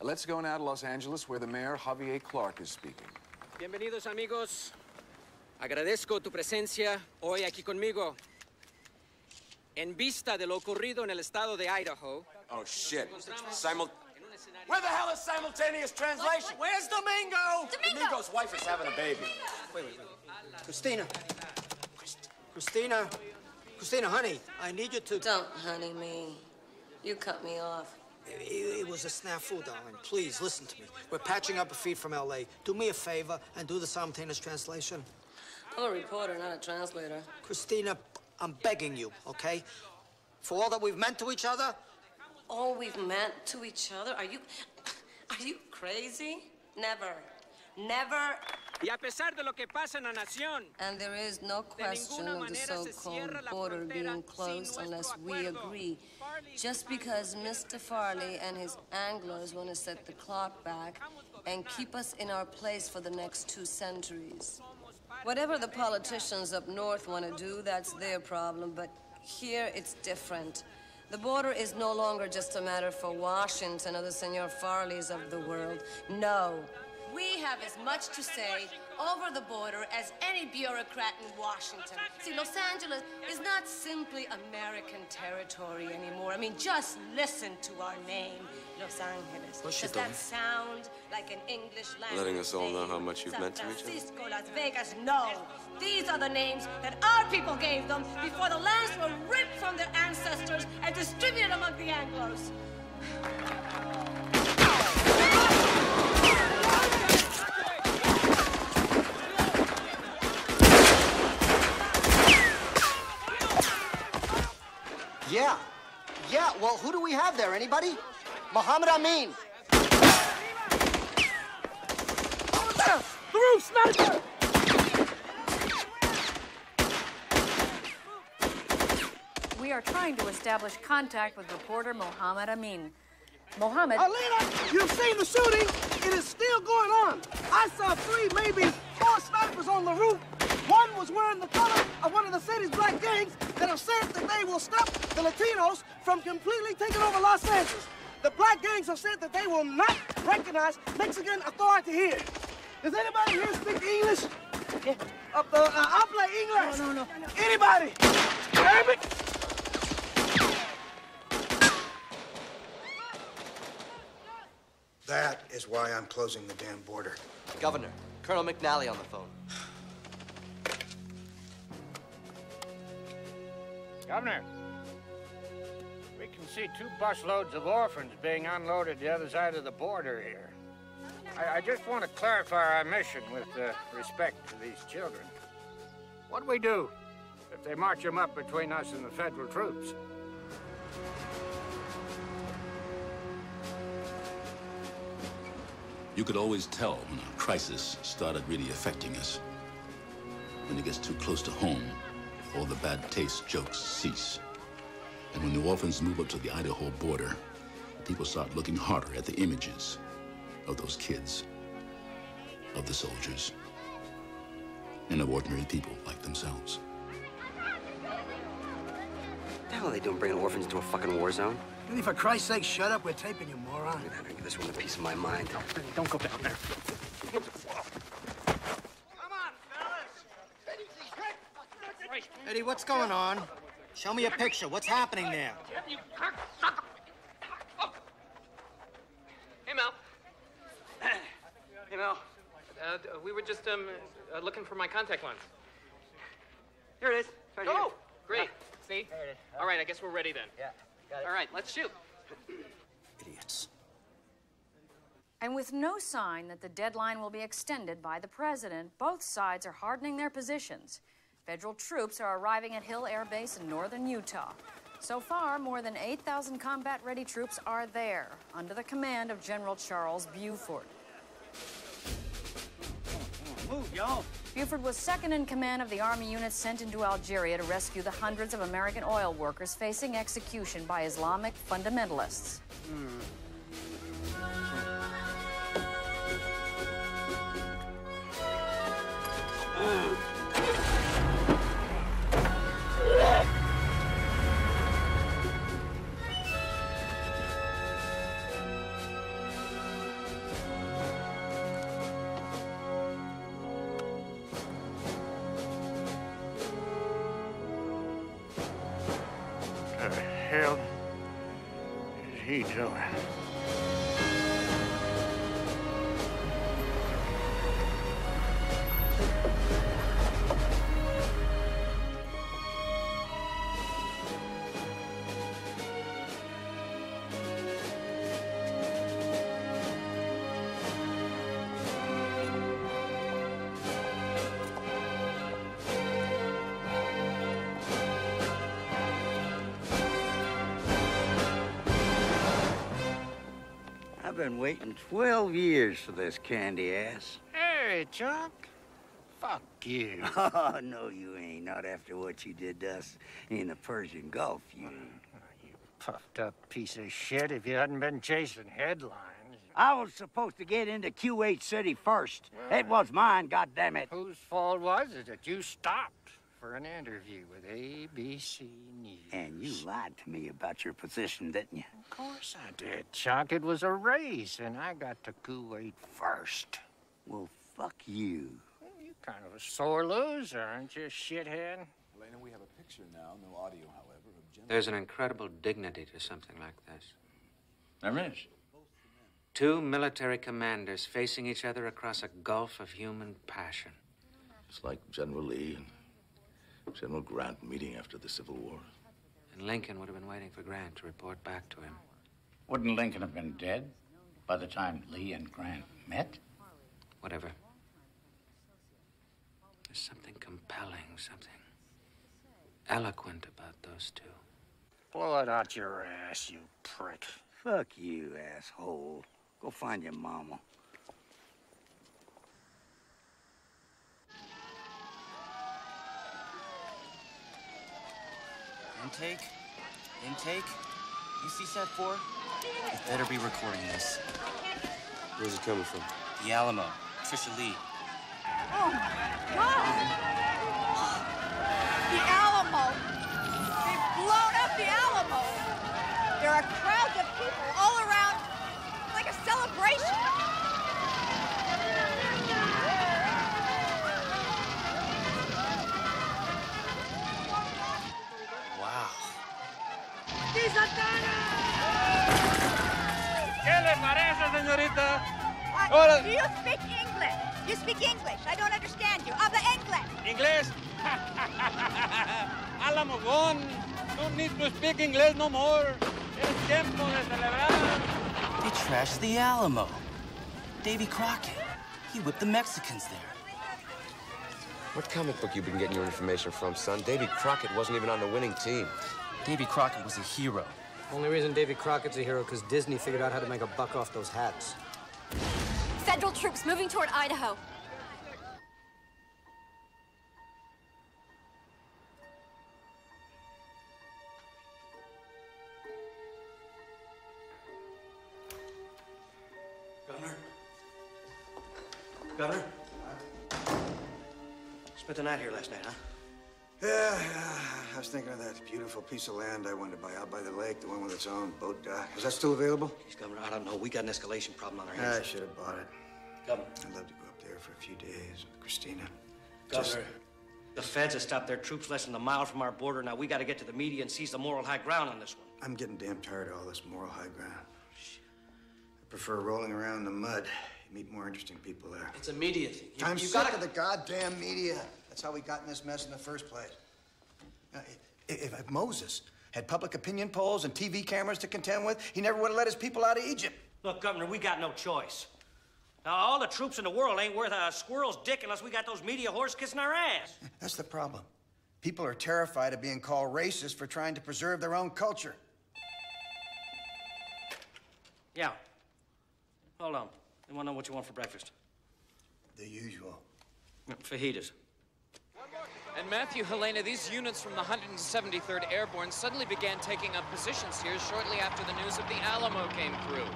S22: Let's go now to Los Angeles, where the mayor, Javier Clark, is speaking.
S5: Bienvenidos, amigos. Agradezco tu presencia hoy aquí conmigo. En vista de lo ocurrido en el estado de Idaho.
S19: Oh, shit. Where the hell is simultaneous translation?
S20: Where's Domingo?
S19: Domingo's wife is having a baby.
S20: Wait. Christina. Christina, honey, I need you to...
S4: Don't honey me. You cut me off.
S20: It was a snafu, darling. Please, listen to me. We're patching up a feed from L.A. Do me a favor and do the simultaneous translation.
S4: I'm a reporter, not a translator.
S20: Christina, I'm begging you, okay? For all that we've meant to each other...
S4: All we've meant to each other? Are you crazy? Never.
S5: Y a pesar de lo que pasa en la nación,
S4: And there is no question of the so-called border being closed unless we agree. Just because Mr. Farley and his anglers want to set the clock back and keep us in our place for the next 2 centuries. Whatever the politicians up north want to do, that's their problem, but here it's different. The border is no longer just a matter for Washington or the Senor Farleys of the world. No. We have as much to say over the border as any bureaucrat in Washington. See, Los Angeles is not simply American territory anymore. I mean, just listen to our name, Los Angeles.
S15: What's she
S4: Does
S15: doing?
S4: that sound like an English language
S15: Letting us all know
S4: name?
S15: how much you've
S4: San
S15: meant to each other?
S4: Francisco, Las Vegas, no. These are the names that our people gave them before the lands were ripped from their ancestors and distributed among the Anglos.
S20: Yeah. Yeah, well, who do we have there? Anybody? Muhammad Amin.
S18: Over there! The roof, sniper!
S6: We are trying to establish contact with reporter Mohammed Amin. Mohammed...
S12: Alina, you've seen the shooting. It is still going on. I saw 3, maybe 4 snipers on the roof. One was wearing the color of one of the city's black gangs that have said that they will stop the Latinos from completely taking over Los Angeles. The black gangs have said that they will not recognize Mexican authority here. Does anybody here speak English? I play English. No. Anybody? Arabic?
S13: That is why I'm closing the damn border.
S11: Governor, Colonel McNally on the phone.
S16: Governor, we can see 2 busloads of orphans being unloaded the other side of the border here. I just want to clarify our mission with respect to these children. What do we do if they march them up between us and the federal troops?
S17: You could always tell when a crisis started really affecting us. When it gets too close to home, all the bad taste jokes cease. And when the orphans move up to the Idaho border, people start looking harder at the images of those kids, of the soldiers, and of ordinary people like themselves.
S11: What the hell are they doing bringing orphans into a fucking war zone?
S12: Really, for Christ's sake, shut up. We're taping you, moron.
S11: I'm gonna give this one a piece of my mind.
S16: Don't go down there.
S20: Eddie, what's going on? Show me a picture. What's happening there?
S21: Hey, Mel. Hey, Mel. We were just looking for my contact lens.
S20: Here it is. Right here.
S21: Oh, great. See? All right, I guess we're ready then.
S20: Yeah, got it.
S21: All right, let's shoot.
S20: Idiots.
S6: And with no sign that the deadline will be extended by the president, both sides are hardening their positions. Federal troops are arriving at Hill Air Base in northern Utah. So far, more than 8,000 combat-ready troops are there, under the command of General Charles Buford.
S16: Move, y'all.
S6: Buford was second in command of the Army units sent into Algeria to rescue the hundreds of American oil workers facing execution by Islamic fundamentalists.
S16: What the hell is he doing?
S24: I've been waiting 12 years for this candy ass.
S16: Hey, Chuck. Fuck you.
S24: Oh, no, you ain't. Not after what you did to us in the Persian Gulf, you.
S16: Puffed up piece of shit if you hadn't been chasing headlines.
S24: I was supposed to get into Q8 City first. It was mine, goddammit.
S16: Whose fault was it that you stopped for an interview with ABC News.
S24: And you lied to me about your position, didn't you?
S16: Of course I did, Chuck. It was a race, and I got to Kuwait first.
S24: Well, fuck you.
S16: You're kind of a sore loser, aren't you, shithead?
S22: Elena, we have a picture now, no audio, however, of General...
S1: There's an incredible dignity to something like this.
S16: There is.
S1: Two military commanders facing each other across a gulf of human passion.
S17: It's like General Lee and General Grant meeting after the Civil War.
S1: And Lincoln would have been waiting for Grant to report back to him.
S16: Wouldn't Lincoln have been dead by the time Lee and Grant met?
S1: Whatever. There's something compelling, something eloquent about those two.
S16: Blow it out your ass, you prick.
S24: Fuck you, asshole. Go find your mama.
S2: Intake? Intake? You see Set 4? You better be recording this.
S7: Where's it coming from?
S2: The Alamo. Trisha Lee.
S10: Oh, my God! The Alamo! They've blown up the Alamo! There are crowds of people all around, like a celebration.
S2: Wow.
S10: ¿Qué le parece, señorita? Hola. Do you speak English? You speak English. I don't understand you. Habla English.
S23: English? Alamo gone. Don't need to speak English no more. Es tiempo de celebrar.
S2: They trashed the Alamo. Davy Crockett. He whipped the Mexicans there.
S7: What comic book you been getting your information from, son? Davy Crockett wasn't even on the winning team.
S2: Davy Crockett was a hero.
S20: Only reason Davy Crockett's a hero because Disney figured out how to make a buck off those hats.
S14: Federal troops moving toward Idaho.
S20: Governor? Governor? Spent the night here last night, huh?
S13: Yeah, I was thinking of that beautiful piece of land I wanted to buy out by the lake, the one with its own boat dock. Is that still available?
S20: Geez, Governor, I don't know. We got an escalation problem on our hands.
S13: I should have bought it.
S20: Governor.
S13: I'd love to go up there for a few days with Christina.
S20: Governor, the feds have stopped their troops less than a mile from our border. Now we got to get to the media and seize the moral high ground on this one.
S13: I'm getting damn tired of all this moral high ground. I prefer rolling around in the mud. You meet more interesting people there.
S20: It's a media thing.
S13: I'm sick of the goddamn media. That's how we got in this mess in the first place. If Moses had public opinion polls and TV cameras to contend with, he never would have let his people out of Egypt.
S20: Look, Governor, we got no choice. Now, all the troops in the world ain't worth a squirrel's dick unless we got those media horse kissing our ass.
S13: That's the problem. People are terrified of being called racist for trying to preserve their own culture.
S20: Yeah. Hold on. I want to know what you want for breakfast.
S13: The usual.
S20: Fajitas.
S25: And Matthew, Helena, these units from the 173rd Airborne suddenly began taking up positions here shortly after the news of the Alamo came through.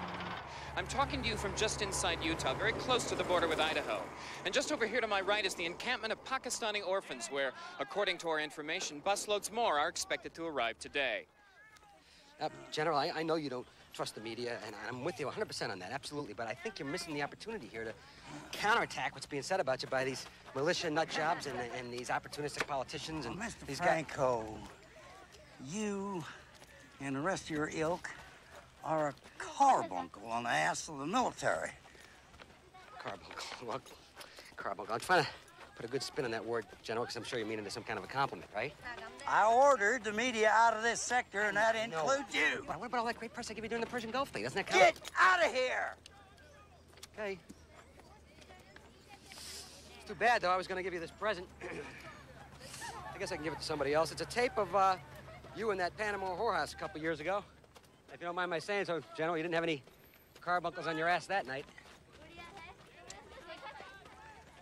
S25: I'm talking to you from just inside Utah, very close to the border with Idaho. And just over here to my right is the encampment of Pakistani orphans where, according to our information, busloads more are expected to arrive today.
S11: General, I know you don't trust the media, and I'm with you 100% on that, absolutely. But I think you're missing the opportunity here to counterattack what's being said about you by these militia nut jobs and these opportunistic politicians and
S24: Mr.
S11: these
S24: Franco, you and the rest of your ilk are a carbuncle on the ass of the military.
S11: Carbuncle. Well, carbuncle. I'm trying to put a good spin on that word, General, because I'm sure you mean it as some kind of a compliment, right?
S24: I ordered the media out of this sector, and that includes you.
S11: But what about all that great press I give you during the Persian Gulf thing? Doesn't that count?
S24: Get out of here!
S11: Okay. It's too bad, though. I was going to give you this present. I guess I can give it to somebody else. It's a tape of you in that Panama whorehouse a couple years ago. If you don't mind my saying so, General, you didn't have any carbuncles on your ass that night.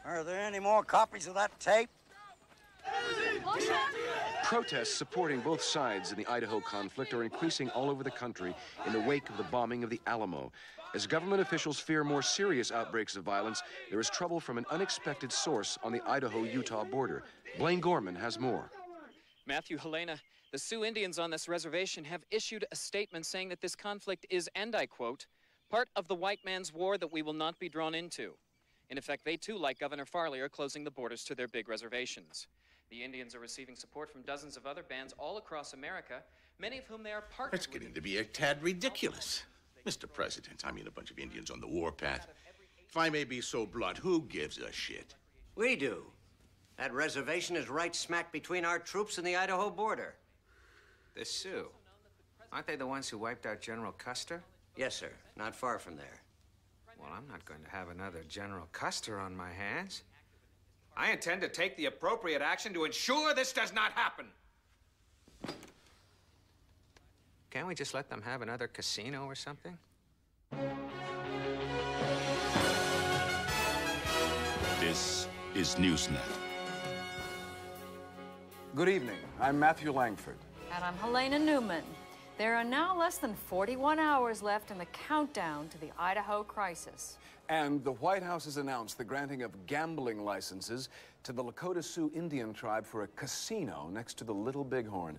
S24: Are there any more copies of that tape?
S22: Protests supporting both sides in the Idaho conflict are increasing all over the country in the wake of the bombing of the Alamo. As government officials fear more serious outbreaks of violence, there is trouble from an unexpected source on the Idaho-Utah border. Blaine Gorman has more.
S25: Matthew, Helena, the Sioux Indians on this reservation have issued a statement saying that this conflict is, and I quote, part of the white man's war that we will not be drawn into. In effect, they too, like Governor Farley, are closing the borders to their big reservations. The Indians are receiving support from dozens of other bands all across America, many of whom they are partners
S3: It's getting to be a tad ridiculous. Mr. President, I mean a bunch of Indians on the warpath. If I may be so blunt, who gives a shit?
S1: We do. That reservation is right smack between our troops and the Idaho border. The Sioux. Aren't they the ones who wiped out General Custer? Yes, sir. Not far from there. Well, I'm not going to have another General Custer on my hands. I intend to take the appropriate action to ensure this does not happen. Can't we just let them have another casino or something?
S17: This is Newsnet.
S22: Good evening. I'm Matthew Langford.
S6: And I'm Helena Newman. There are now less than 41 hours left in the countdown to the Idaho crisis.
S22: And the White House has announced the granting of gambling licenses to the Lakota Sioux Indian tribe for a casino next to the Little Bighorn,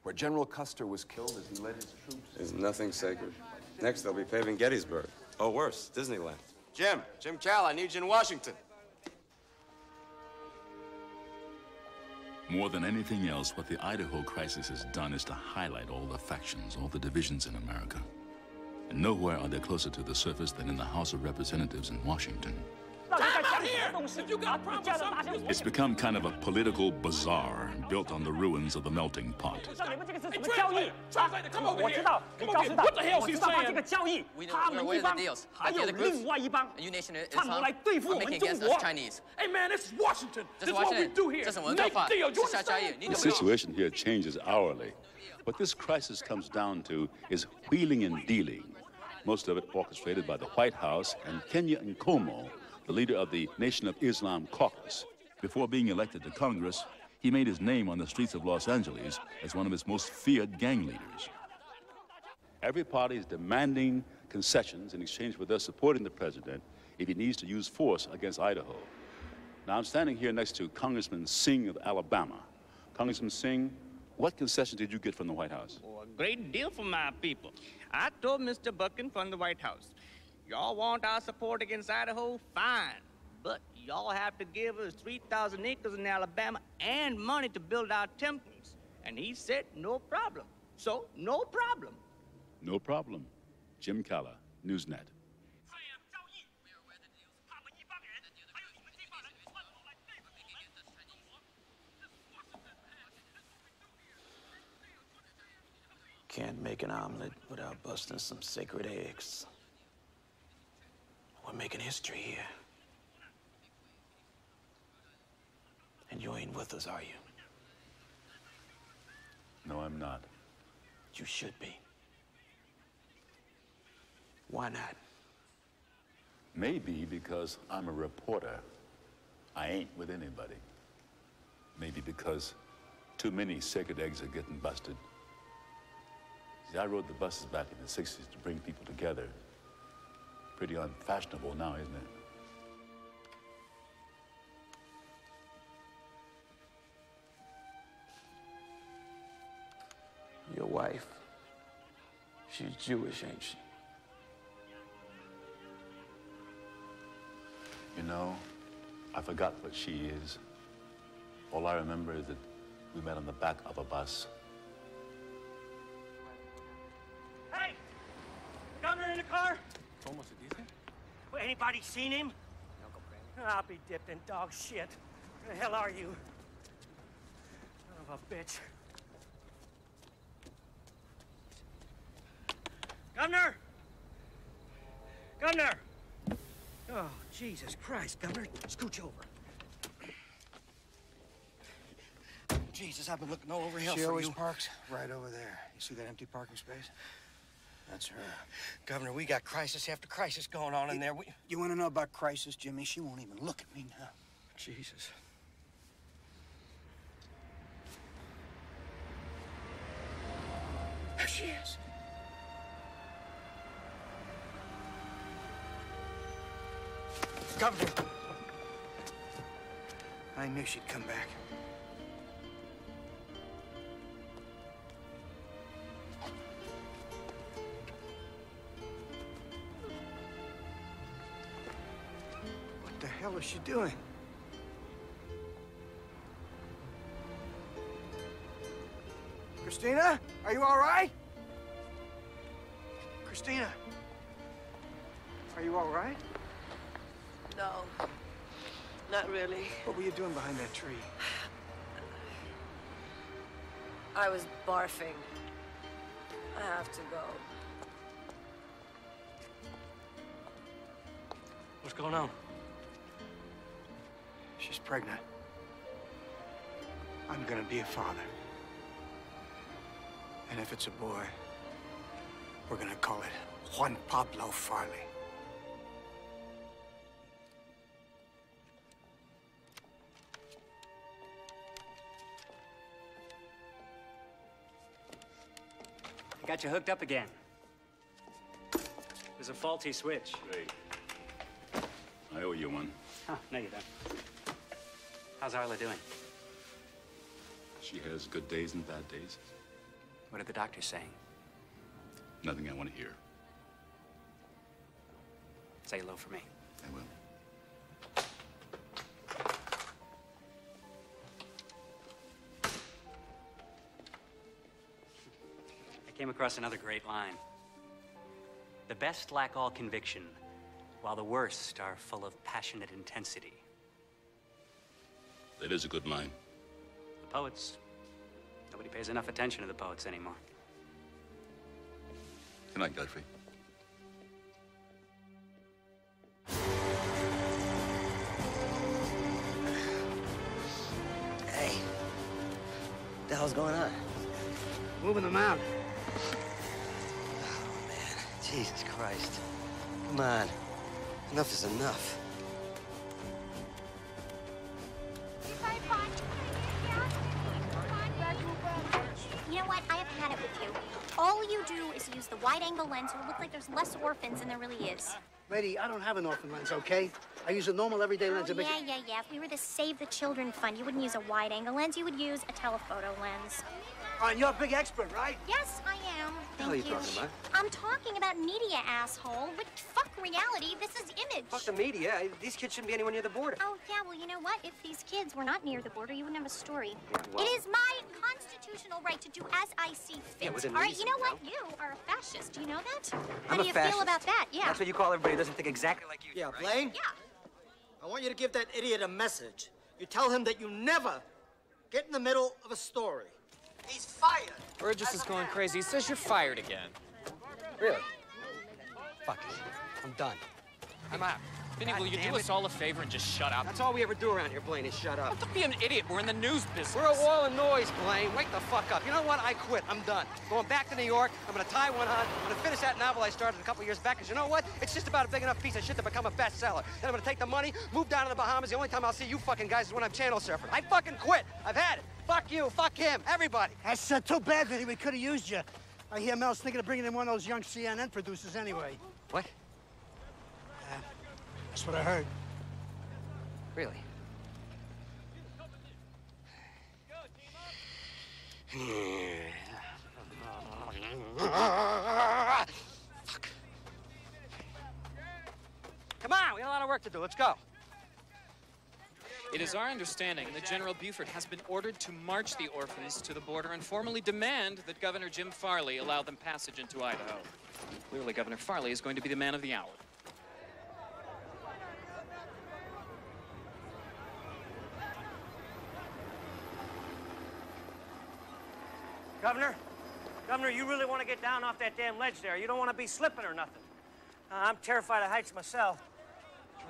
S22: where General Custer was killed as he led his troops.
S7: There's nothing sacred. Next, they'll be paving Gettysburg. Oh, worse, Disneyland. Jim Cal, I need you in Washington.
S17: More than anything else, what the Idaho crisis has done is to highlight all the factions, all the divisions in America. And nowhere are they closer to the surface than in the House of Representatives in Washington. It's become kind of a political bazaar built on the ruins of the melting pot.
S5: Come over here. What the hell is he saying?
S2: We know we're aware of the deals. But the other groups, a new nation of Islam, are making against us Chinese.
S5: Hey man, this is Washington. This is what we do here. Make deal. You understand?
S17: The situation here changes hourly. What this crisis comes down to is wheeling and dealing, most of it orchestrated by the White House and Kenya Nkomo, the leader of the Nation of Islam caucus. Before being elected to Congress, he made his name on the streets of Los Angeles as one of its most feared gang leaders. Every party is demanding concessions in exchange for their supporting the president if he needs to use force against Idaho. Now, I'm standing here next to Congressman Singh of Alabama. Congressman Singh, what concession did you get from the White House?
S8: Oh, a great deal for my people. I told Mr. Buchan from the White House, y'all want our support against Idaho? Fine. But y'all have to give us 3,000 acres in Alabama and money to build our temples. And he said, no problem. So, no problem.
S17: No problem. Jim Calla, Newsnet.
S9: Can't make an omelet without busting some sacred eggs. We're making history here. And you ain't with us, are you?
S17: No, I'm not.
S9: You should be. Why not?
S17: Maybe because I'm a reporter. I ain't with anybody. Maybe because too many sacred eggs are getting busted. See, I rode the buses back in the 60s to bring people together. Pretty unfashionable now, isn't it?
S9: Your wife, she's Jewish, ain't she?
S17: You know, I forgot what she is. All I remember is that we met on the back of a bus.
S19: Hey! Governor in the car? Well, anybody seen him? I'll be dipped in dog shit. Where the hell are you? Son of a bitch. Governor! Governor! Oh, Jesus Christ, Governor. Scooch over. Jesus, I've been looking all over hell
S13: She
S19: for
S13: always
S19: you.
S13: parks right over there. You see that empty parking space? That's her.
S19: Governor, we got crisis after crisis going on in there.
S13: You want to know about crisis, Jimmy? She won't even look at me now.
S19: Jesus.
S13: chance. Governor! I knew she'd come back. What the hell is she doing? Christina, are you all right? Christina, are you all right?
S4: No, not really.
S13: What were you doing behind that tree?
S4: I was barfing. I have to go.
S19: What's going on?
S13: She's pregnant. I'm gonna be a father. And if it's a boy, we're gonna call it Juan Pablo Farley.
S12: I got you hooked up again. There's a faulty switch.
S17: Great. I owe you one.
S12: Huh, no, you don't. How's Arla doing?
S17: She has good days and bad days.
S12: What are the doctors saying?
S17: Nothing I want to hear.
S12: Say hello for me.
S17: I will.
S12: I came across another great line. The best lack all conviction, while the worst are full of passionate intensity.
S17: That is a good line.
S12: The poets. Nobody pays enough attention to the poets anymore.
S17: Good night, Godfrey.
S11: Hey, what the hell's going on?
S20: Moving them out.
S11: Oh, man. Jesus Christ. Come on. Enough is enough.
S14: You know what? I have had it with you. All you do is use the wide-angle lens so it looks like there's less orphans than there really is.
S20: Lady, I don't have an orphan lens, okay? I use a normal everyday lens.
S14: Oh, yeah. If we were the Save the Children Fund, you wouldn't use a wide-angle lens. You would use a telephoto lens.
S20: And you're a big expert, right?
S14: Yes, I am.
S11: What the hell are you talking about?
S14: I'm talking about media, asshole. But fuck reality. This is image.
S11: Fuck the media. These kids shouldn't be anywhere near the border.
S14: Oh, yeah, well, you know what? If these kids were not near the border, you wouldn't have a story.
S11: Yeah, well.
S14: It is my constitutional right to do as I see fit.
S11: Yeah, within
S14: All right,
S11: reason,
S14: you know what?
S11: you
S14: You are a fascist. Do you know that?
S11: I'm
S14: How do
S11: a
S14: you
S11: fascist.
S14: feel about that? Yeah.
S11: That's what you call everybody who doesn't think exactly like you.
S20: Yeah,
S11: right?
S20: Blaine?
S14: Yeah.
S20: I want you to give that idiot a message. You tell him that you never get in the middle of a story. He's fired.
S25: Burgess is going crazy. He says you're fired again.
S11: Really? Fuck it. I'm done.
S25: I'm out. Vinny, will you do us all a favor and just shut up?
S11: That's all we ever do around here, Blaine, is shut up.
S25: Oh, don't be an idiot. We're in the news business.
S11: We're a wall of noise, Blaine. Wake the fuck up. You know what? I quit. I'm done. Going back to New York. I'm gonna tie one on. I'm gonna finish that novel I started a couple years back, because you know what? It's just about a big enough piece of shit to become a bestseller. Then I'm gonna take the money, move down to the Bahamas. The only time I'll see you fucking guys is when I'm channel surfing. I fucking quit. I've had it. Fuck you. Fuck him. Everybody.
S20: That's too bad, Vinny. We could have used you. I hear Mel's thinking of bringing in one of those young CNN producers anyway.
S11: What?
S20: That's what I heard.
S11: Really? Fuck. Come on, we got a lot of work to do. Let's go.
S25: It is our understanding that General Buford has been ordered to march the orphans to the border and formally demand that Governor Jim Farley allow them passage into Idaho. Clearly, Governor Farley is going to be the man of the hour.
S19: Governor, you really want to get down off that damn ledge there. You don't want to be slipping or nothing. I'm terrified of heights myself.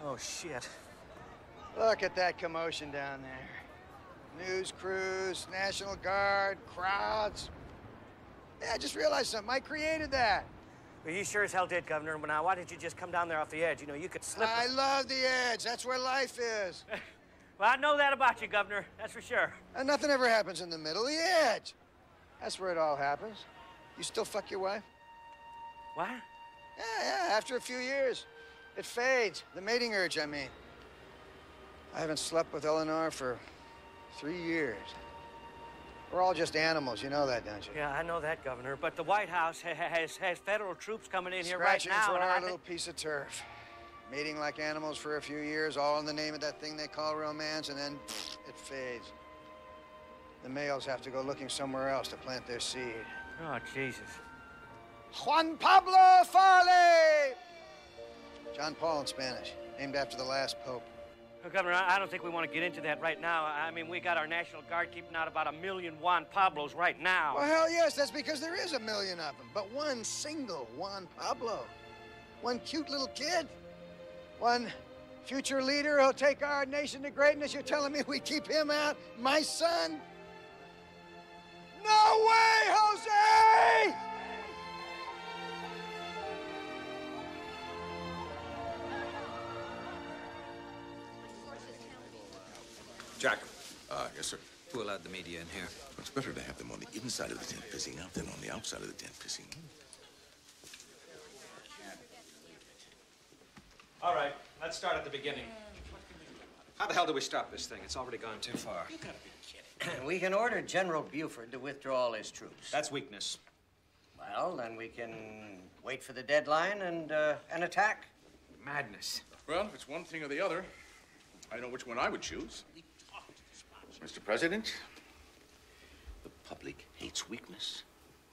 S19: Oh, shit.
S13: Look at that commotion down there. News crews, National Guard, crowds. Yeah, I just realized something. I created that.
S19: Well, you sure as hell did, Governor. But now, why didn't you just come down there off the edge? You know, you could slip.
S13: I love the edge. That's where life is.
S19: Well, I know that about you, Governor. That's for sure.
S13: And nothing ever happens in the middle. The edge. That's where it all happens. You still fuck your wife?
S19: What?
S13: Yeah, after a few years. It fades. The mating urge, I mean. I haven't slept with Eleanor for 3 years. We're all just animals, you know that, don't you?
S19: Yeah, I know that, Governor. But the White House has federal troops coming in here
S13: Scratching
S19: right now.
S13: for
S19: and
S13: our little piece of turf. Mating like animals for a few years, all in the name of that thing they call romance, and then it fades. The males have to go looking somewhere else to plant their seed.
S19: Oh, Jesus.
S13: Juan Pablo Farley! John Paul in Spanish, named after the last pope.
S19: Well, Governor, I don't think we want to get into that right now. I mean, we got our National Guard keeping out about 1 million Juan Pablos right now.
S13: Well, hell yes, that's because there is 1 million of them. But one single Juan Pablo. One cute little kid. One future leader who'll take our nation to greatness. You're telling me we keep him out? My son? No way, Jose!
S3: Jack. Yes, sir.
S1: Who allowed the media in here?
S3: It's better to have them on the inside of the tent pissing out than on the outside of the tent pissing in.
S10: All right, let's start at the beginning. How the hell do we stop this thing? It's already gone too far.
S1: You gotta be kidding. We can order General Buford to withdraw all his troops.
S10: That's weakness.
S1: Well, then we can wait for the deadline and attack.
S10: Madness.
S3: Well, if it's one thing or the other, I know which one I would choose. Mr. President, the public hates weakness.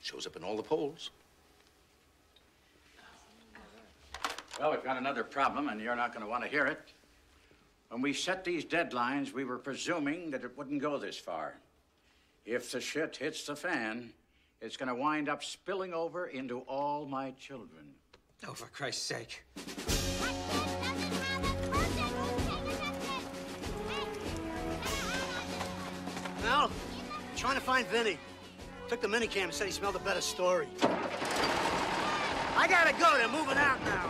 S3: Shows up in all the polls.
S15: Well, we've got another problem, and you're not going to want to hear it. When we set these deadlines, we were presuming that it wouldn't go this far. If the shit hits the fan, it's going to wind up spilling over into all my children.
S11: Oh, for Christ's sake.
S20: Al, trying to find Vinny. Took the minicam and said he smelled a better story. I gotta go. They're moving out now.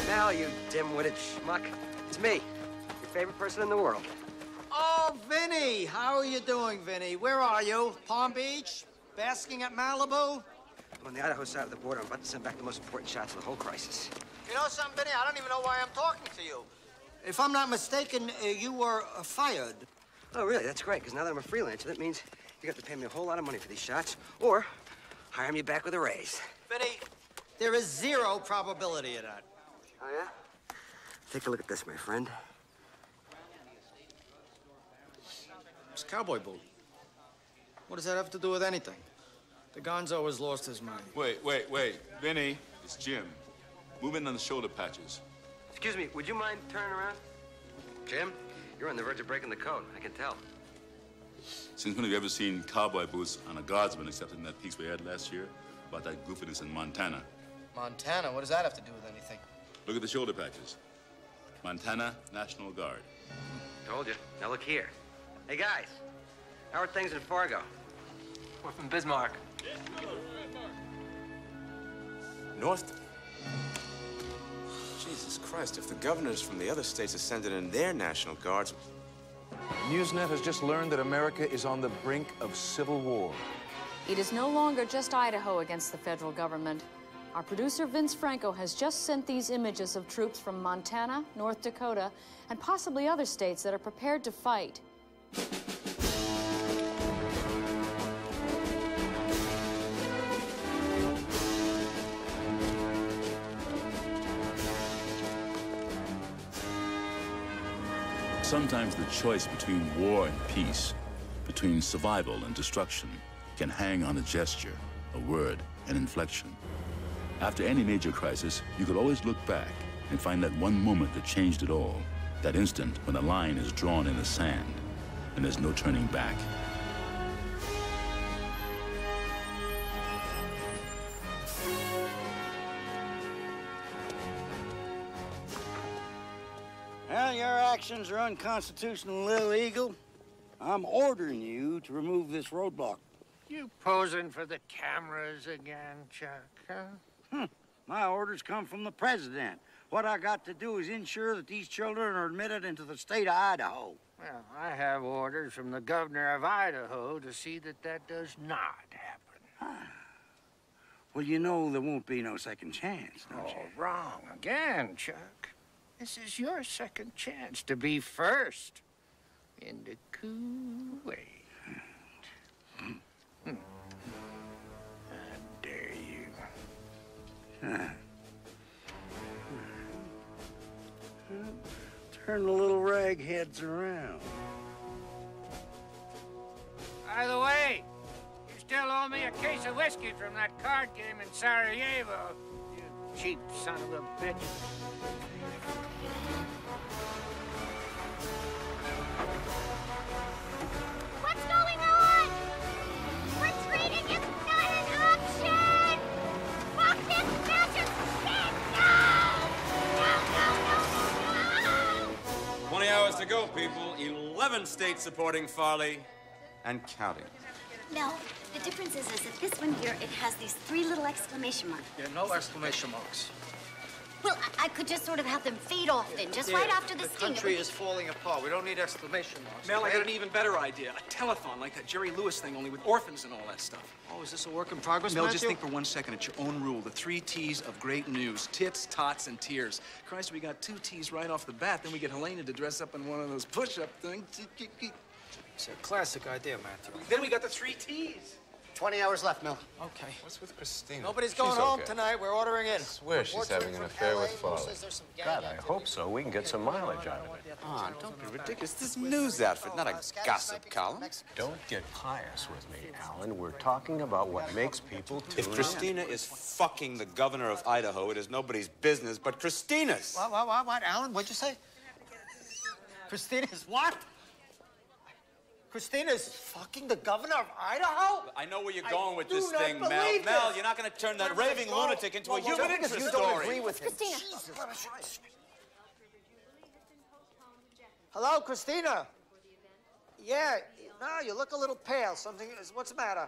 S11: Now, you dim-witted schmuck. It's me, your favorite person in the world.
S20: Oh, Vinny. How are you doing, Vinny? Where are you? Palm Beach? Basking at Malibu?
S11: I'm on the Idaho side of the border. I'm about to send back the most important shots of the whole crisis.
S20: You know something, Vinny? I don't even know why I'm talking to you. If I'm not mistaken, you were fired.
S11: Oh, really? That's great, because now that I'm a freelancer, that means you have to pay me a whole lot of money for these shots, or hire me back with a raise.
S20: Vinny, there is zero probability of that.
S11: Oh, yeah? Take a look at this, my friend.
S20: It's cowboy boot. What does that have to do with anything? The gonzo has lost his mind.
S7: Wait. Vinny, it's Jim. Move in on the shoulder patches.
S11: Excuse me, would you mind turning around? Jim, you're on the verge of breaking the code. I can tell.
S17: Since when have you ever seen cowboy boots on a guardsman except in that piece we had last year about that goofiness in Montana?
S2: Montana? What does that have to do with anything?
S17: Look at the shoulder patches. Montana National Guard.
S11: Told you. Now look here. Hey, guys. How are things in Fargo?
S2: We're from Bismarck.
S7: North? Jesus Christ, if the governors from the other states are sending in their National Guards...
S22: Newsnet has just learned that America is on the brink of civil war.
S6: It is no longer just Idaho against the federal government. Our producer, Vince Franco, has just sent these images of troops from Montana, North Dakota, and possibly other states that are prepared to fight.
S17: Sometimes the choice between war and peace, between survival and destruction, can hang on a gesture, a word, an inflection. After any major crisis, you could always look back and find that one moment that changed it all, that instant when a line is drawn in the sand and there's no turning back.
S24: Well, your actions are unconstitutional and illegal. I'm ordering you to remove this roadblock.
S16: You posing for the cameras again, Chuck, huh?
S24: My orders come from the president. What I got to do is ensure that these children are admitted into the state of Idaho.
S16: Well, I have orders from the governor of Idaho to see that that does not happen.
S24: Well, you know there won't be no second chance, don't you?
S16: Wrong again, Chuck. This is your second chance to be first in the Kuwait. How dare you?
S24: Turn the little ragheads around.
S16: By the way, you still owe me a case of whiskey from that card game in Sarajevo, you cheap son of a bitch.
S14: What's going on? Retreating is not an option! Fuck this fascist shit! No! No!
S7: 20 hours to go, people. 11 states supporting Farley and counting.
S5: No, the difference is that this one here, it has these 3 little exclamation marks.
S10: Yeah, no exclamation marks.
S5: Well, I could just sort of have them fade off then, just right after the sting.
S10: The country is falling apart. We don't need exclamation marks. Mel, I got an even better idea. A telethon like that Jerry Lewis thing, only with orphans and all that stuff.
S8: Oh, is this a work in progress,
S10: Mel,
S8: Matthew?
S10: just think for 1 second. It's your own rule. The 3 T's of great news. Tits, tots, and tears. Christ, we got 2 T's right off the bat. Then we get Helena to dress up in one of those push-up things.
S8: It's a classic idea, Matthew.
S10: Then we got the 3 T's.
S8: 20 hours left, Mel.
S10: Okay.
S7: What's with Christina?
S8: Nobody's going home tonight. We're ordering in.
S7: I swear she's having an affair with Farley.
S18: God, I hope so. We can get some mileage out of it.
S7: Ah, don't be ridiculous. This is a news outfit, not a gossip column.
S18: Don't get pious with me, Alan. We're talking about what makes people tune
S7: If Christina is fucking the governor of Idaho, it is nobody's business but Christina's.
S8: What, Alan? What'd you say? Christina's what? Christina's fucking the governor of Idaho?
S7: I know where you're going with this
S8: do not
S7: thing, Mel.
S8: believe
S7: Mel,
S8: this.
S7: you're not going to turn that raving lunatic into a human interest
S8: you
S7: story.
S8: don't agree with him.
S5: Christina.
S8: Hello, Christina. Yeah, no, you look a little pale. Something is, what's the matter?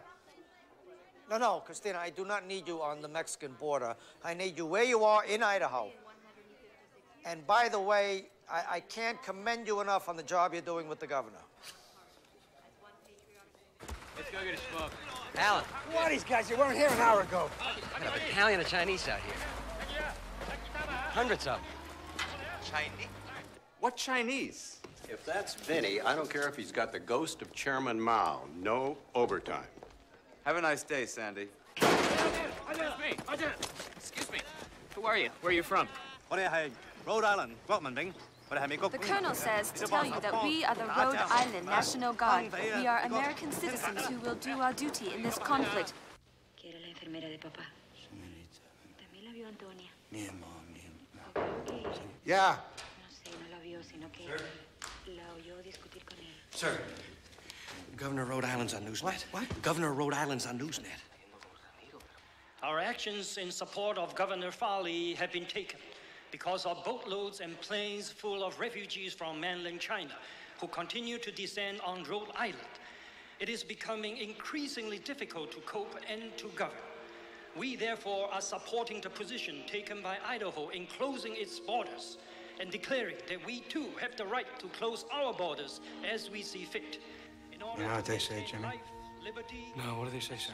S8: No, Christina, I do not need you on the Mexican border. I need you where you are in Idaho. And by the way, I can't commend you enough on the job you're doing with the governor.
S12: Let's go get a smoke.
S11: Alan.
S8: What are these guys? You weren't here an hour ago.
S11: I got Italian and Chinese out here. Hundreds of them.
S7: Chinese? What Chinese?
S18: If that's Vinny, I don't care if he's got the ghost of Chairman Mao. No overtime.
S7: Have a nice day, Sandy.
S25: Excuse me. Who are you? Where are you from?
S11: Rhode Island.
S21: The colonel says to tell you that we are the Rhode Island National Guard. We are American citizens who will do our duty in this conflict.
S13: Yeah. Sir.
S11: Governor of Rhode Island's on Newsnet. What? Governor of Rhode Island's on Newsnet.
S23: Our actions in support of Governor Farley have been taken because of boatloads and planes full of refugees from mainland China who continue to descend on Rhode Island. It is becoming increasingly difficult to cope and to govern. We therefore are supporting the position taken by Idaho in closing its borders and declaring that we too have the right to close our borders as we see fit.
S13: You know what they say, Jimmy?
S10: No, what do they say, sir?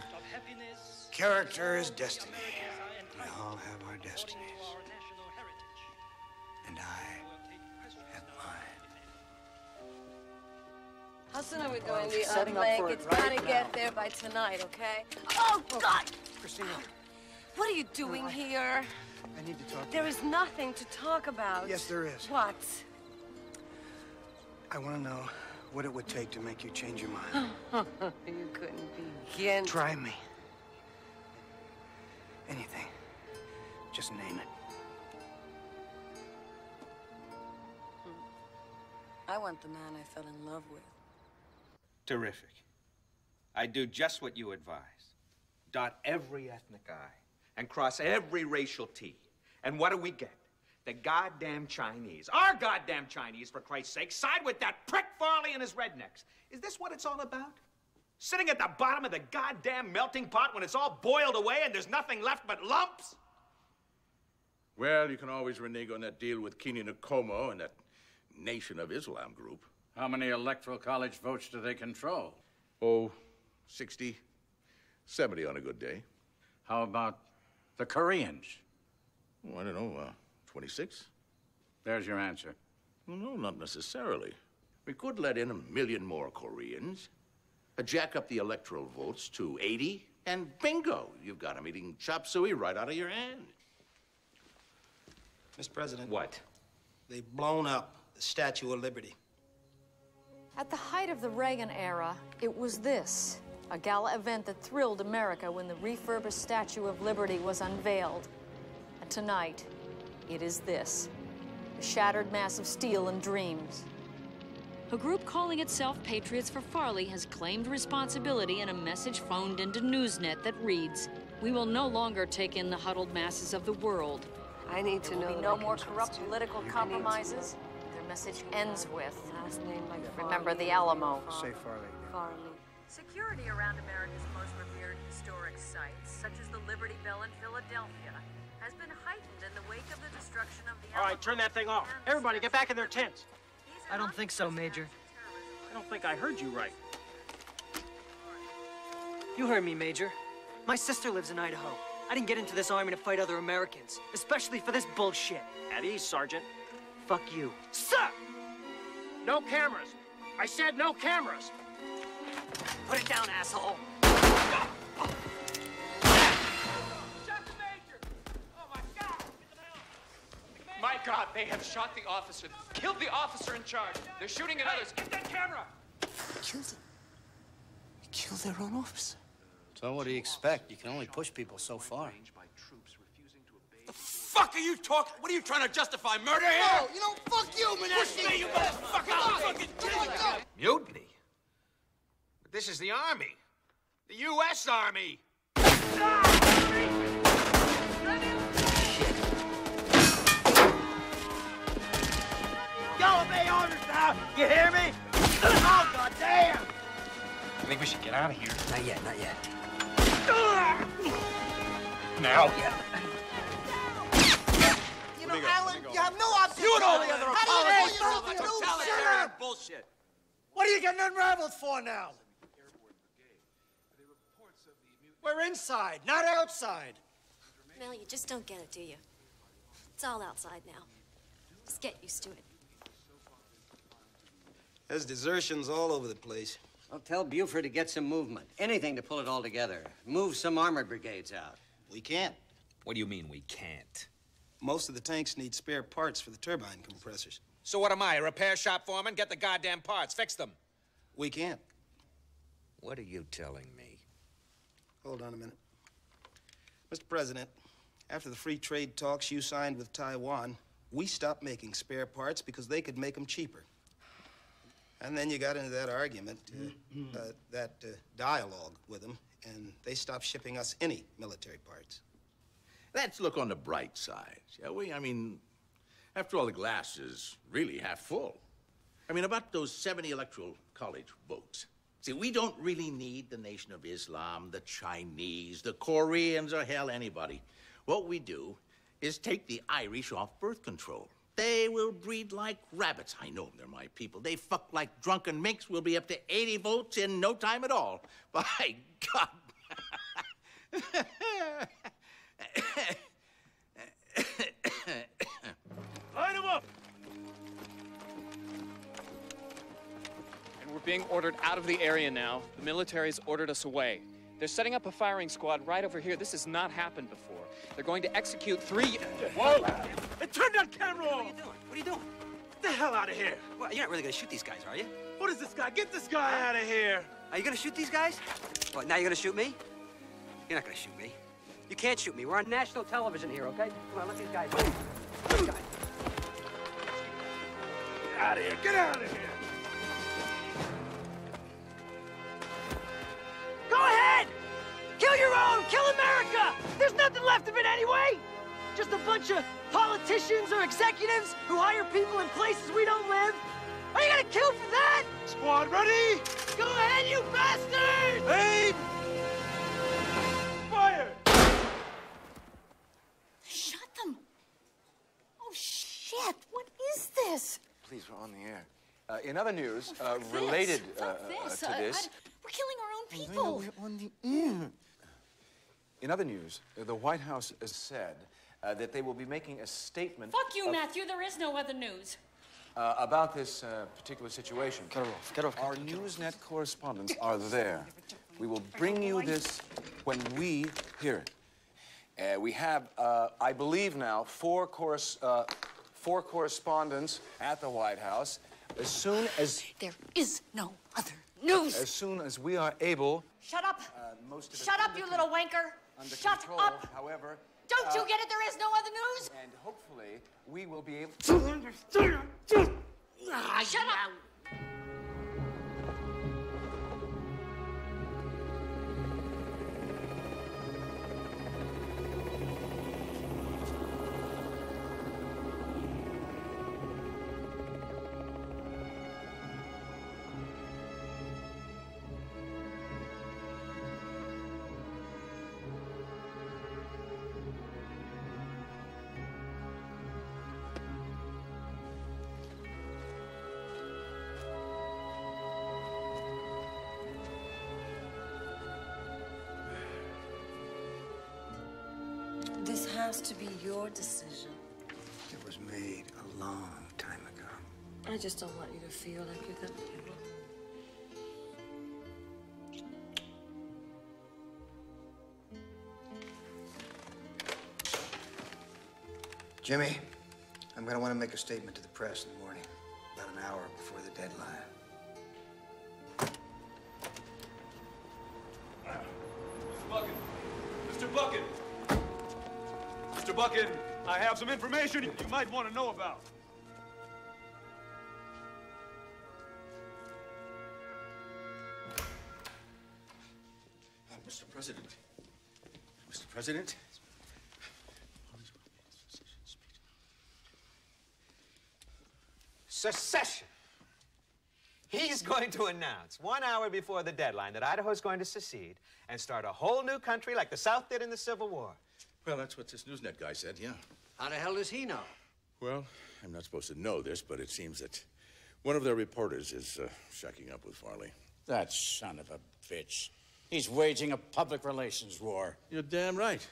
S13: Character is destiny. We all have our destinies. And I have mine.
S4: How soon are we doing the
S8: Setting up for it
S4: It's
S8: right
S4: gotta
S8: now.
S4: get there by tonight, okay? Oh, God!
S8: Christina.
S4: What are you doing here?
S13: I need to talk to
S4: There
S13: you.
S4: is nothing to talk about.
S13: Yes, there is.
S4: What?
S13: I want to know what it would take to make you change your mind.
S4: You couldn't begin.
S13: Try me. Anything. Just name it.
S4: I want the man I fell in love with.
S26: Terrific. I do just what you advise. Dot every ethnic I and cross every racial T. And what do we get? The goddamn Chinese. Our goddamn Chinese, for Christ's sake, side with that prick Farley and his rednecks. Is this what it's all about? Sitting at the bottom of the goddamn melting pot when it's all boiled away and there's nothing left but lumps?
S1: Well, you can always renege on that deal with Kini Nkomo and that Nation of Islam group.
S3: How many electoral college votes do they control?
S1: Oh, 60, 70 on a good day.
S3: How about the Koreans?
S1: Oh, I don't know, 26?
S3: There's your answer.
S1: Well, no, not necessarily. We could let in 1 million more Koreans, jack up the electoral votes to 80, and bingo, you've got them eating chop suey right out of your hand.
S9: Mr. President.
S25: What?
S9: They've blown up the Statue of Liberty.
S6: At the height of the Reagan era, it was this, a gala event that thrilled America when the refurbished Statue of Liberty was unveiled. And tonight, it is this, a shattered mass of steel and dreams.
S15: A group calling itself Patriots for Farley has claimed responsibility in a message phoned into Newsnet that reads, "We will no longer take in the huddled masses of the world."
S4: I need to know.
S6: There will be no more corrupt political compromises. Their message ends with, remember the Alamo.
S13: Say Farley.
S4: Farley.
S6: Security around America's most revered historic sites, such as the Liberty Bell in Philadelphia, has been heightened in the wake of the destruction of the
S19: All right, turn that thing off. Everybody, get back in their tents.
S20: I don't think so, Major.
S19: I don't think I heard you right.
S20: You heard me, Major. My sister lives in Idaho. I didn't get into this army to fight other Americans, especially for this bullshit.
S19: At ease, Sergeant.
S20: Fuck you.
S19: Sir! No cameras. I said no cameras.
S20: Put it down, asshole.
S25: My God, they have shot the officer, killed the officer in charge. They're shooting at others.
S19: Get that camera!
S27: Killed their own officer.
S9: So what do you expect? You can only push people so far.
S27: The fuck are you talking? What are you trying to justify? Murder here? No, you know, fuck you, Manassi! Push me, you motherfucker!
S26: Mutiny? But this is the Army. The U.S. Army.
S19: Y'all obey orders now! You hear me? Oh, goddamn!
S26: I think we should get out of here.
S11: Not yet, not yet.
S26: Now?
S27: You know, Alan, you have no option.
S8: You and all the other apologists
S27: How
S8: for
S27: do you
S8: the
S27: know you're
S8: totalitarian
S27: bullshit?
S8: What are you getting unraveled for now? We're inside, not outside.
S5: Mel, you just don't get it, do you? It's all outside now. Just get used to it.
S9: There's desertions all over the place.
S11: Well, tell Buford to get some movement. Anything to pull it all together. Move some armored brigades out.
S9: We can't.
S26: What do you mean we can't?
S9: Most of the tanks need spare parts for the turbine compressors.
S26: So what am I, a repair shop foreman? Get the goddamn parts, fix them.
S9: We can't.
S26: What are you telling me?
S9: Hold on a minute. Mr. President, after the free trade talks you signed with Taiwan, we stopped making spare parts because they could make them cheaper. And then you got into that argument, dialogue with them, and they stopped shipping us any military parts.
S1: Let's look on the bright side, shall we? I mean, after all, the glass is really half full. I mean, about those 70 electoral college votes. See, we don't really need the Nation of Islam, the Chinese, the Koreans, or hell, anybody. What we do is take the Irish off birth control. They will breed like rabbits. I know they're my people. They fuck like drunken minks. We'll be up to 80 votes in no time at all. By God.
S19: Line them up!
S25: And we're being ordered out of the area now. The military's ordered us away. They're setting up a firing squad right over here. This has not happened before. They're going to execute 3...
S19: Whoa! Hey, turn that camera off!
S11: What are you doing? What are you doing?
S19: Get the hell out of here!
S11: Well, you're not really gonna shoot these guys, are you?
S19: What is this guy? Get this guy out of here!
S11: Are you gonna shoot these guys? What, now you're gonna shoot me? You're not gonna shoot me. You can't shoot me. We're on national television here, okay? Come on, let these guys go. These guys.
S19: Get out of here! Get out of here! Go ahead! Kill your own! Kill America! There's nothing left of it anyway! Just a bunch of politicians or executives who hire people in places we don't live. Are you gonna kill for that? Squad ready? Go ahead, you bastards! Aim! Fire!
S5: Shot them.
S2: In other news, related to this...
S15: we're killing our own people.
S2: We're on the air. In other news, the White House has said that they will be making a statement...
S15: Fuck you, Matthew. There is no other news.
S2: About this particular situation.
S8: Get off. Get off.
S2: Our Newsnet correspondents are there. We will bring you this when we hear it. We have, I believe now, four correspondents at the White House. As soon as...
S15: There is no other news.
S2: As soon as we are able...
S15: Shut up.
S2: Most of it
S15: Shut up, you little wanker. Shut
S2: control,
S15: up.
S2: However...
S15: Don't you get it? There is no other news.
S2: And hopefully, we will be able to understand.
S15: Shut up.
S4: This has to be your decision.
S13: It was made a long time ago.
S4: I just don't want you to feel like you're gonna give up.
S13: Jimmy, I'm going to want to make a statement to the press in the morning, about an hour before the deadline.
S12: Mr. Bucket! Mr. Bucket, I have some information you might want to know about.
S1: Mr. President. Mr. President.
S26: Secession. He's going to announce 1 hour before the deadline that Idaho's going to secede and start a whole new country like the South did in the Civil War.
S1: Well, that's what this Newsnet guy said, yeah.
S11: How the hell does he know?
S1: Well, I'm not supposed to know this, but it seems that one of their reporters is shacking up with Farley.
S3: That son of a bitch. He's waging a public relations war.
S1: You're damn right.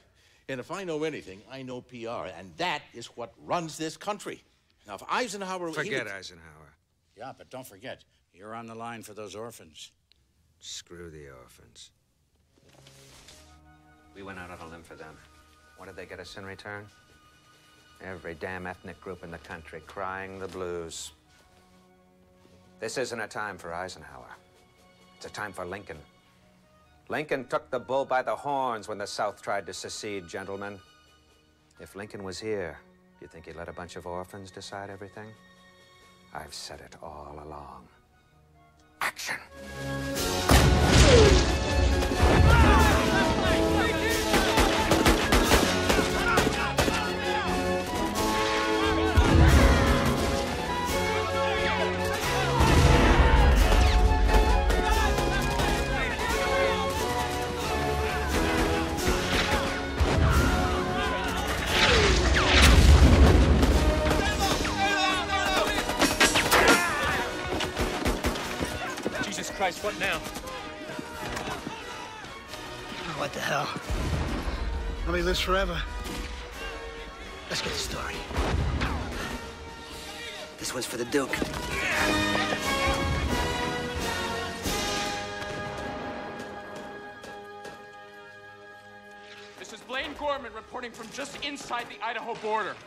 S1: And if I know anything, I know PR, and that is what runs this country. Now, if Eisenhower...
S26: Forget Eisenhower.
S3: Yeah, but don't forget, you're on the line for those orphans.
S26: Screw the orphans. We went out on a limb for them. What did they get us in return? Every damn ethnic group in the country crying the blues. This isn't a time for Eisenhower. It's a time for Lincoln. Lincoln took the bull by the horns when the South tried to secede, gentlemen. If Lincoln was here, you think he'd let a bunch of orphans decide everything? I've said it all along. Action!
S12: Christ, what now?
S19: What the hell? Nobody lives forever. Let's get the story. This one's for the Duke.
S14: This is Blaine Gorman reporting from just inside the Idaho border.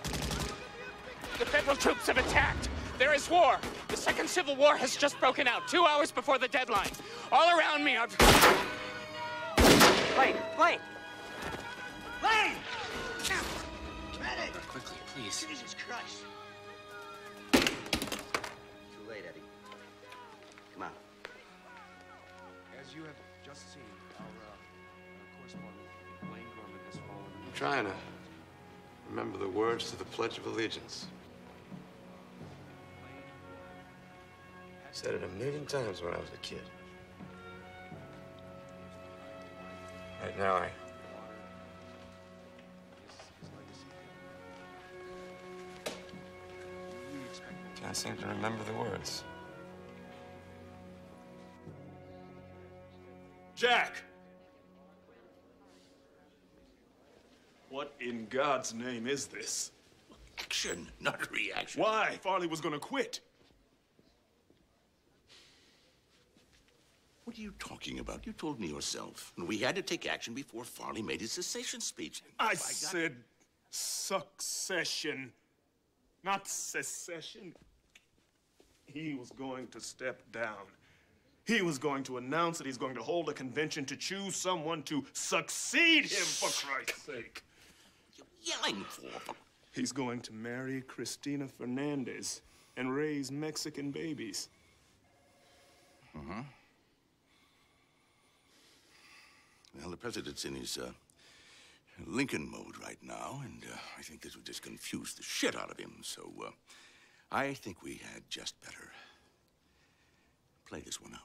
S14: The federal troops have attacked. There is war. The Second Civil War has just broken out 2 hours before the deadline. All around me are...
S19: Blaine! Blaine! Blaine!
S14: Quickly, please.
S19: Jesus Christ.
S11: Too late, Eddie. Come on.
S2: As you have just seen, our correspondent, Blaine Gorman, has fallen.
S7: I'm trying to remember the words to the Pledge of Allegiance. Said it 1,000,000 times when I was a kid. Right now, I can't seem to remember the words.
S12: Jack! What in God's name is this?
S1: Action, not reaction.
S12: Why? Farley was gonna quit.
S1: What are you talking about? You told me yourself. And we had to take action before Farley made his cessation speech.
S12: I said succession, not secession. He was going to step down. He was going to announce that he's going to hold a convention to choose someone to succeed him, for Christ's sake.
S1: You're yelling for.
S12: He's going to marry Cristina Fernandez and raise Mexican babies.
S1: Uh-huh. Well, the president's in his Lincoln mode right now, and I think this would just confuse the shit out of him. So I think we had just better play this one out.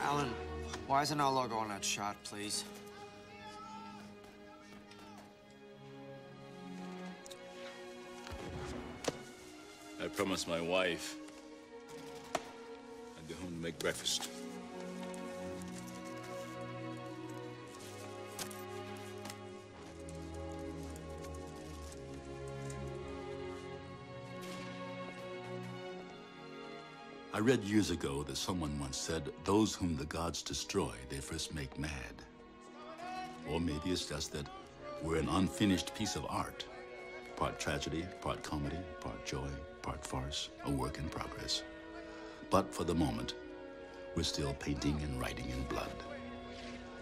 S11: Alan, why isn't our logo on that shot, please?
S16: I promised my wife I'd go home to make breakfast. I read years ago that someone once said, those whom the gods destroy, they first make mad. Or maybe it's just that we're an unfinished piece of art. Part tragedy, part comedy, part joy, part farce, a work in progress. But for the moment, we're still painting and writing in blood.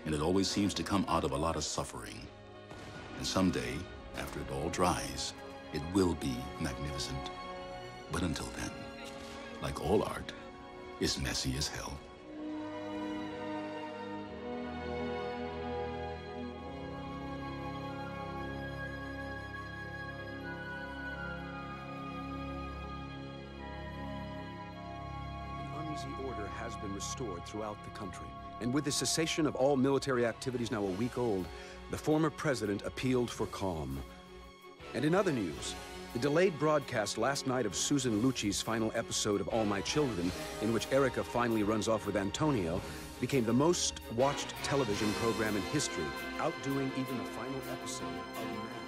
S16: And it always seems to come out of a lot of suffering. And someday, after it all dries, it will be magnificent. But until then, like all art, it's messy as hell.
S17: An uneasy order has been restored throughout the country. And with the cessation of all military activities now a week old, the former president appealed for calm. And in other news, the delayed broadcast last night of Susan Lucci's final episode of All My Children, in which Erica finally runs off with Antonio, became the most watched television program in history, outdoing even the final episode of Mad.